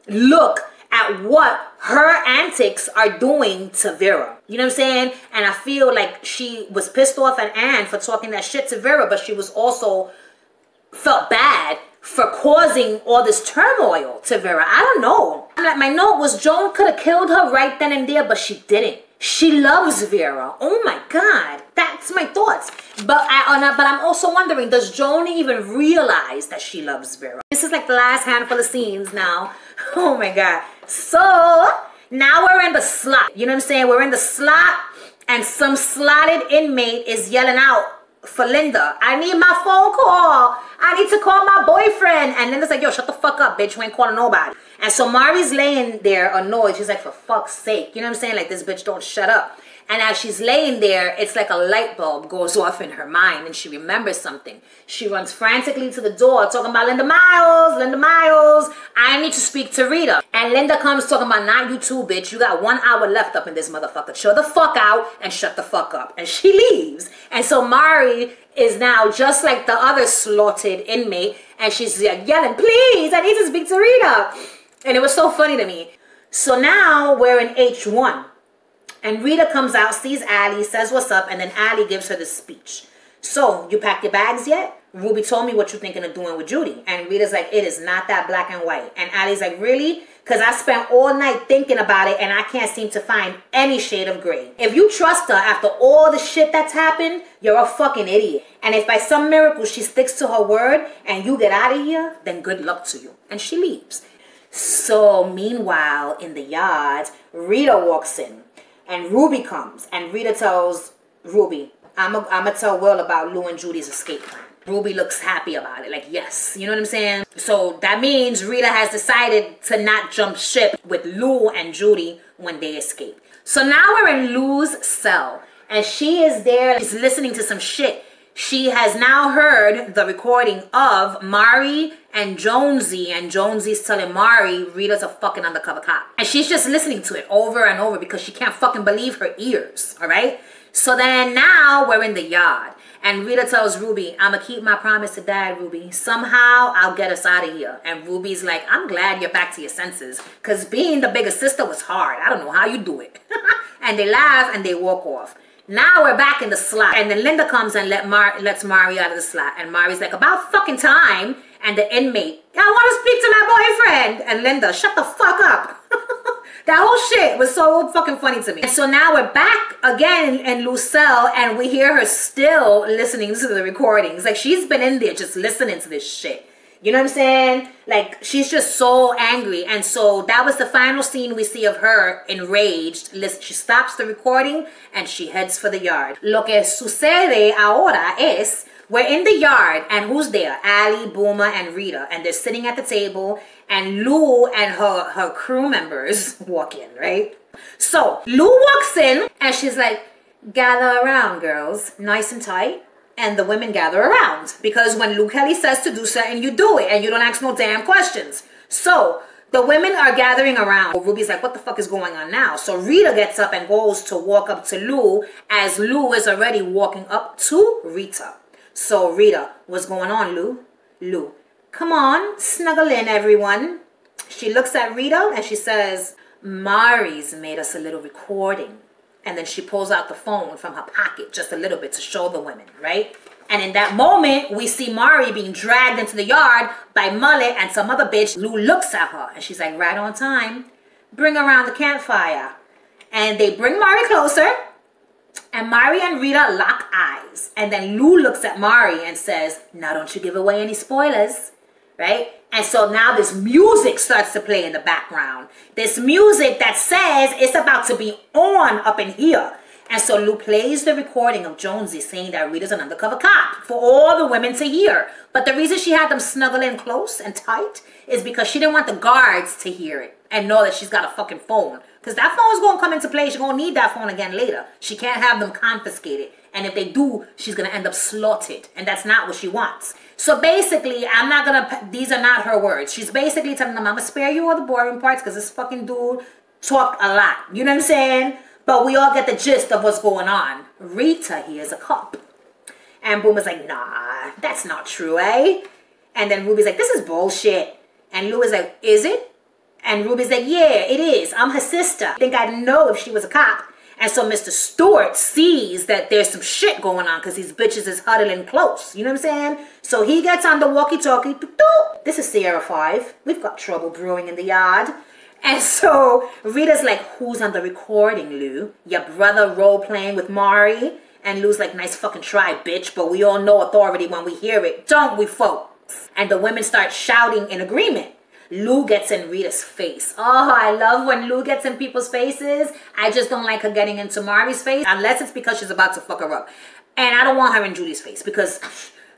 look at what her antics are doing to Vera. You know what I'm saying? And I feel like she was pissed off at Anne for talking that shit to Vera, but she was also felt bad for causing all this turmoil to Vera? I don't know. I'm like, my note was Joan could have killed her right then and there, but she didn't. She loves Vera. Oh my God. That's my thoughts. But I'm also wondering, does Joan even realize that she loves Vera? This is like the last handful of scenes now. Oh my God. So now we're in the slot. You know what I'm saying? We're in the slot and some slotted inmate is yelling out for Linda. I need my phone call. I need to call my boyfriend. And Linda's like, yo, shut the fuck up, bitch. You ain't calling nobody. And so Mari's laying there annoyed. She's like, for fuck's sake. You know what I'm saying? Like, this bitch don't shut up. And as she's laying there, it's like a light bulb goes off in her mind and she remembers something. She runs frantically to the door talking about Linda Miles, I need to speak to Rita. And Linda comes talking about, not you too, bitch. You got 1 hour left up in this motherfucker. Chill the fuck out and shut the fuck up. And she leaves. And so Mari is now just like the other slaughtered inmate. And she's like yelling, please, I need to speak to Rita. And it was so funny to me. So now we're in H1. And Rita comes out, sees Allie, says what's up, and then Allie gives her the speech. So, you packed your bags yet? Ruby told me what you're thinking of doing with Judy. And Rita's like, it is not that black and white. And Allie's like, really? Because I spent all night thinking about it and I can't seem to find any shade of gray. If you trust her after all the shit that's happened, you're a fucking idiot. And if by some miracle she sticks to her word and you get out of here, then good luck to you. And she leaves. So, meanwhile, in the yard, Rita walks in. And Ruby comes, and Rita tells Ruby, I'm going to tell Will about Lou and Judy's escape plan. Ruby looks happy about it, like, yes, you know what I'm saying? So that means Rita has decided to not jump ship with Lou and Judy when they escape. So now we're in Lou's cell, and she is there, she's listening to some shit. She has now heard the recording of Mari and Jonesy, and Jonesy's telling Mari Rita's a fucking undercover cop. And she's just listening to it over and over because she can't fucking believe her ears, all right? So then now we're in the yard, and Rita tells Ruby, I'm gonna keep my promise to Dad, Ruby. Somehow I'll get us out of here. And Ruby's like, I'm glad you're back to your senses, because being the bigger sister was hard. I don't know how you do it. And they laugh and they walk off. Now we're back in the slot. And then Linda comes and lets Mari out of the slot. And Mari's like, about fucking time. And the inmate, I want to speak to my boyfriend. And Linda, shut the fuck up. That whole shit was so fucking funny to me. And so now we're back again in Lou's cell. And we hear her still listening to the recordings. Like, she's been in there just listening to this shit. You know what I'm saying? Like, she's just so angry. And so that was the final scene we see of her enraged. She stops the recording and she heads for the yard. Lo que sucede ahora es, we're in the yard and who's there? Allie, Boomer, and Rita. And they're sitting at the table and Lou and her crew members walk in, right? So Lou walks in and she's like, gather around, girls, nice and tight. And the women gather around. Because when Lou Kelly says to do something, you do it. And you don't ask no damn questions. So the women are gathering around. Ruby's like, what the fuck is going on now? So Rita gets up and goes to walk up to Lou as Lou is already walking up to Rita. So Rita, what's going on, Lou? Lou, come on, snuggle in, everyone. She looks at Rita and she says, Mari's made us a little recording. And then she pulls out the phone from her pocket just a little bit to show the women, right? And in that moment, we see Mari being dragged into the yard by Mullet and some other bitch. Lou looks at her and she's like, right on time. Bring around the campfire. And they bring Mari closer. And Mari and Rita lock eyes. And then Lou looks at Mari and says, now don't you give away any spoilers, right? And so now this music starts to play in the background. This music that says it's about to be on up in here. And so Lou plays the recording of Jonesy saying that Rita's an undercover cop for all the women to hear. But the reason she had them snuggle in close and tight is because she didn't want the guards to hear it and know that she's got a fucking phone. Because that phone is going to come into play. She's going to need that phone again later. She can't have them confiscated. And if they do, she's going to end up slaughtered. And that's not what she wants. So basically, I'm not going to, these are not her words. She's basically telling them, I'm going to spare you all the boring parts because this fucking dude talked a lot. You know what I'm saying? But we all get the gist of what's going on. Rita here is a cop. And Boomer's like, nah, that's not true, eh? And then Ruby's like, this is bullshit. And Lou is like, is it? And Ruby's like, yeah, it is. I'm her sister. I think I'd know if she was a cop. And so Mr. Stewart sees that there's some shit going on because these bitches is huddling close. You know what I'm saying? So he gets on the walkie-talkie. this is Sierra 5. We've got trouble brewing in the yard. And so Rita's like, who's on the recording, Lou? Your brother role-playing with Mari? And Lou's like, nice fucking try, bitch. But we all know authority when we hear it. Don't we, folks? And the women start shouting in agreement. Lou gets in Rita's face. Oh, I love when Lou gets in people's faces. I just don't like her getting into Mari's face. Unless it's because she's about to fuck her up. And I don't want her in Julie's face. Because,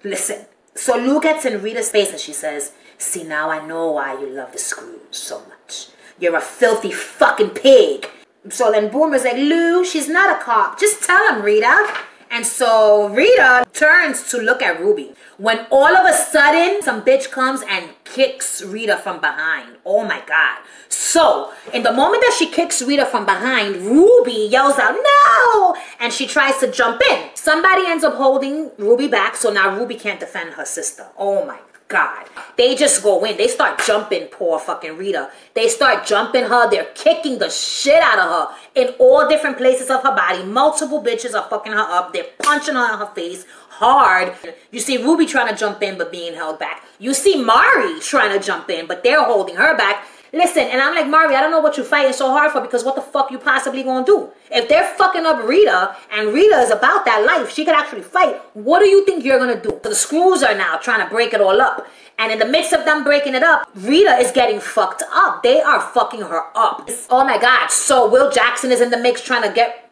listen. So Lou gets in Rita's face and she says, see, now I know why you love the Screws so much. You're a filthy fucking pig. So then Boomer's like, Lou, she's not a cop. Just tell him, Rita. And so Rita turns to look at Ruby. When all of a sudden, some bitch comes and kicks Rita from behind. Oh my God. So, in the moment that she kicks Rita from behind, Ruby yells out, no! And she tries to jump in. Somebody ends up holding Ruby back, so now Ruby can't defend her sister. Oh my God. They just go in. They start jumping poor fucking Rita. They start jumping her. They're kicking the shit out of her in all different places of her body. Multiple bitches are fucking her up. They're punching her in her face hard. You see Ruby trying to jump in but being held back. You see Mari trying to jump in but they're holding her back. Listen, and I'm like, Mari, I don't know what you're fighting so hard for, because what the fuck you possibly gonna do? If they're fucking up Rita, and Rita is about that life, she could actually fight, what do you think you're gonna do? So the Screws are now trying to break it all up. And in the midst of them breaking it up, Rita is getting fucked up. They are fucking her up. Oh my God. So Will Jackson is in the mix trying to get,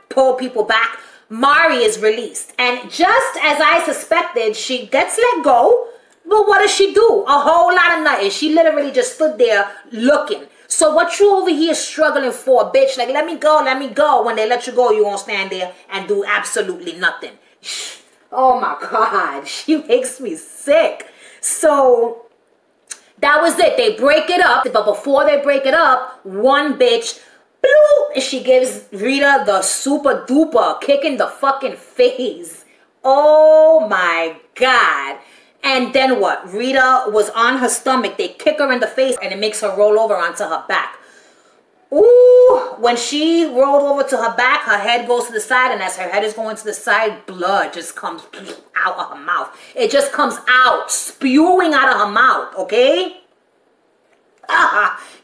pull people back. Mari is released. And just as I suspected, she gets let go. But what does she do? A whole lot of nothing. She literally just stood there looking. So what you over here struggling for, bitch? Like, let me go, let me go. When they let you go, you won't stand there and do absolutely nothing. Oh my God. She makes me sick. So that was it. They break it up. But before they break it up, one bitch, bloop, she gives Rita the super duper kick in the fucking face. Oh my God. And then what? Rita was on her stomach. They kick her in the face and it makes her roll over onto her back. Ooh, when she rolled over to her back, her head goes to the side, and as her head is going to the side, blood just comes out of her mouth. It just comes out, spewing out of her mouth, okay?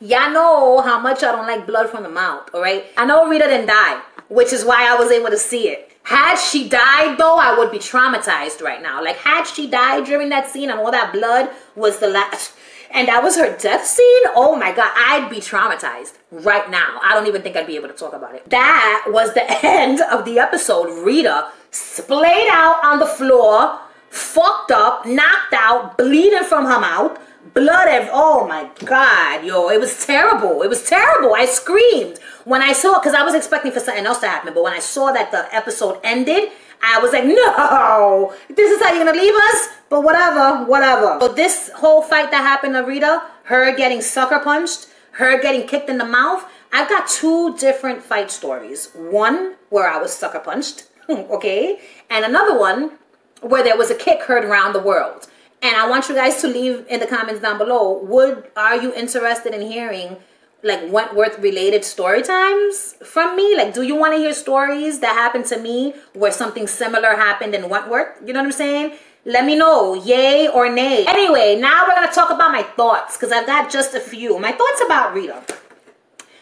Y'all know how much I don't like blood from the mouth, all right? I know Rita didn't die, which is why I was able to see it. Had she died, though, I would be traumatized right now. Like, had she died during that scene and all that blood was the last... And that was her death scene? Oh my God, I'd be traumatized right now. I don't even think I'd be able to talk about it. That was the end of the episode. Rita splayed out on the floor, fucked up, knocked out, bleeding from her mouth, blood oh my God, yo, it was terrible. It was terrible. I screamed when I saw it, because I was expecting for something else to happen. But when I saw that the episode ended, I was like, no, this is how you're gonna leave us? But whatever, whatever. So this whole fight that happened to Rita, her getting sucker punched, her getting kicked in the mouth, I've got two different fight stories. One where I was sucker punched, okay? And another one where there was a kick heard around the world. And I want you guys to leave in the comments down below, are you interested in hearing like Wentworth related story times from me? Like, do you want to hear stories that happened to me where something similar happened in Wentworth? You know what I'm saying? Let me know, yay or nay. Anyway, now we're going to talk about my thoughts, because I've got just a few. My thoughts about Rita.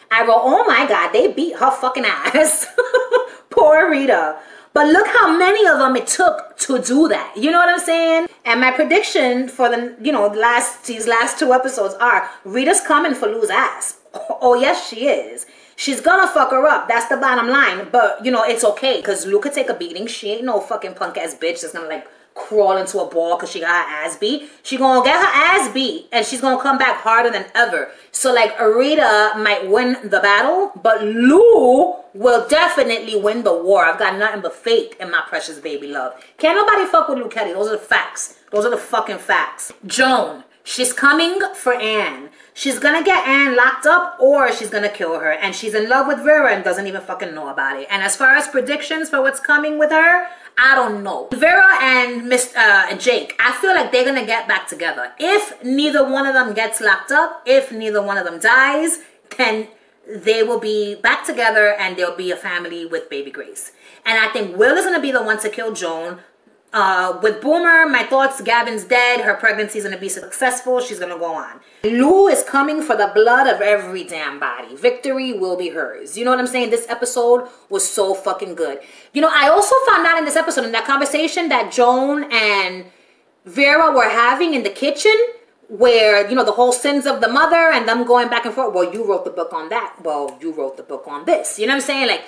I wrote, oh my God, they beat her fucking ass. Poor Rita. But look how many of them it took to do that. You know what I'm saying? And my prediction for the, these last two episodes are Rita's coming for Lou's ass. Oh, yes, she is. She's gonna fuck her up. That's the bottom line. But, it's okay, because Lou could take a beating. She ain't no fucking punk ass bitch that's gonna like crawl into a ball because she got her ass beat. She gonna get her ass beat and she's gonna come back harder than ever. So like Rita might win the battle, but Lou will definitely win the war. I've got nothing but faith in my precious baby love. Can't nobody fuck with Lou Kelly. Those are the facts. Those are the fucking facts. Joan, she's coming for Anne. She's gonna get Anne locked up or she's gonna kill her. And she's in love with Vera and doesn't even fucking know about it. And as far as predictions for what's coming with her, I don't know. Vera and Jake, I feel like they're gonna get back together. If neither one of them gets locked up, if neither one of them dies, then they will be back together and there'll be a family with baby Grace. And I think Will is gonna be the one to kill Joan. With Boomer, my thoughts, Gavin's dead. Her pregnancy's gonna be successful. She's gonna go on. Lou is coming for the blood of every damn body. Victory will be hers. You know what I'm saying? This episode was so fucking good. You know, I also found out in this episode, in that conversation that Joan and Vera were having in the kitchen, where, you know, the whole sins of the mother and them going back and forth. Well, you wrote the book on that. Well, you wrote the book on this. You know what I'm saying? Like,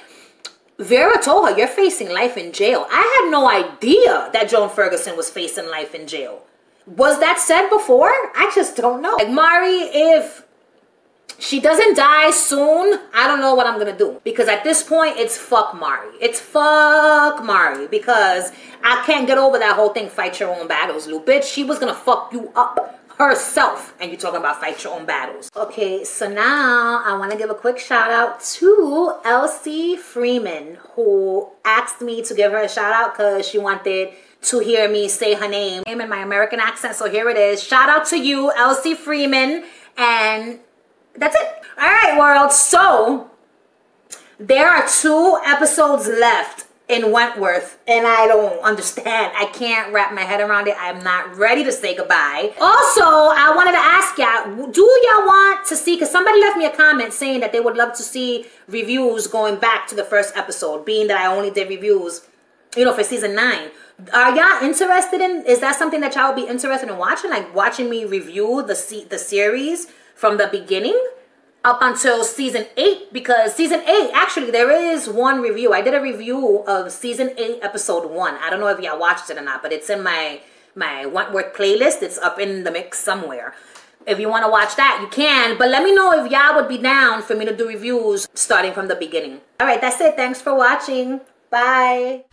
Vera told her, you're facing life in jail. I had no idea that Joan Ferguson was facing life in jail. Was that said before? I just don't know. Like, Mari, if she doesn't die soon, I don't know what I'm gonna do. Because at this point, it's fuck Mari. It's fuck Mari. Because I can't get over that whole thing, fight your own battles, Lou. Bitch, she was gonna fuck you up herself, and you're talking about fight your own battles. Okay, so now I want to give a quick shout out to Elsie Freeman, who asked me to give her a shout out because she wanted to hear me say her name in my American accent. So here it is. Shout out to you, Elsie Freeman, and that's it. All right, world. So there are 2 episodes left in Wentworth, and I don't understand. I can't wrap my head around it. I'm not ready to say goodbye. Also, I wanted to ask y'all, do y'all want to see, because somebody left me a comment saying that they would love to see reviews going back to the first episode, being that I only did reviews, you know, for season 9. Are y'all interested in, is that something that y'all would be interested in watching? Like watching me review the series from the beginning up until season 8, because season 8, actually, there is one review. I did a review of season 8, episode 1. I don't know if y'all watched it or not, but it's in my Wentworth playlist. It's up in the mix somewhere. If you want to watch that, you can. But let me know if y'all would be down for me to do reviews starting from the beginning. All right, that's it. Thanks for watching. Bye.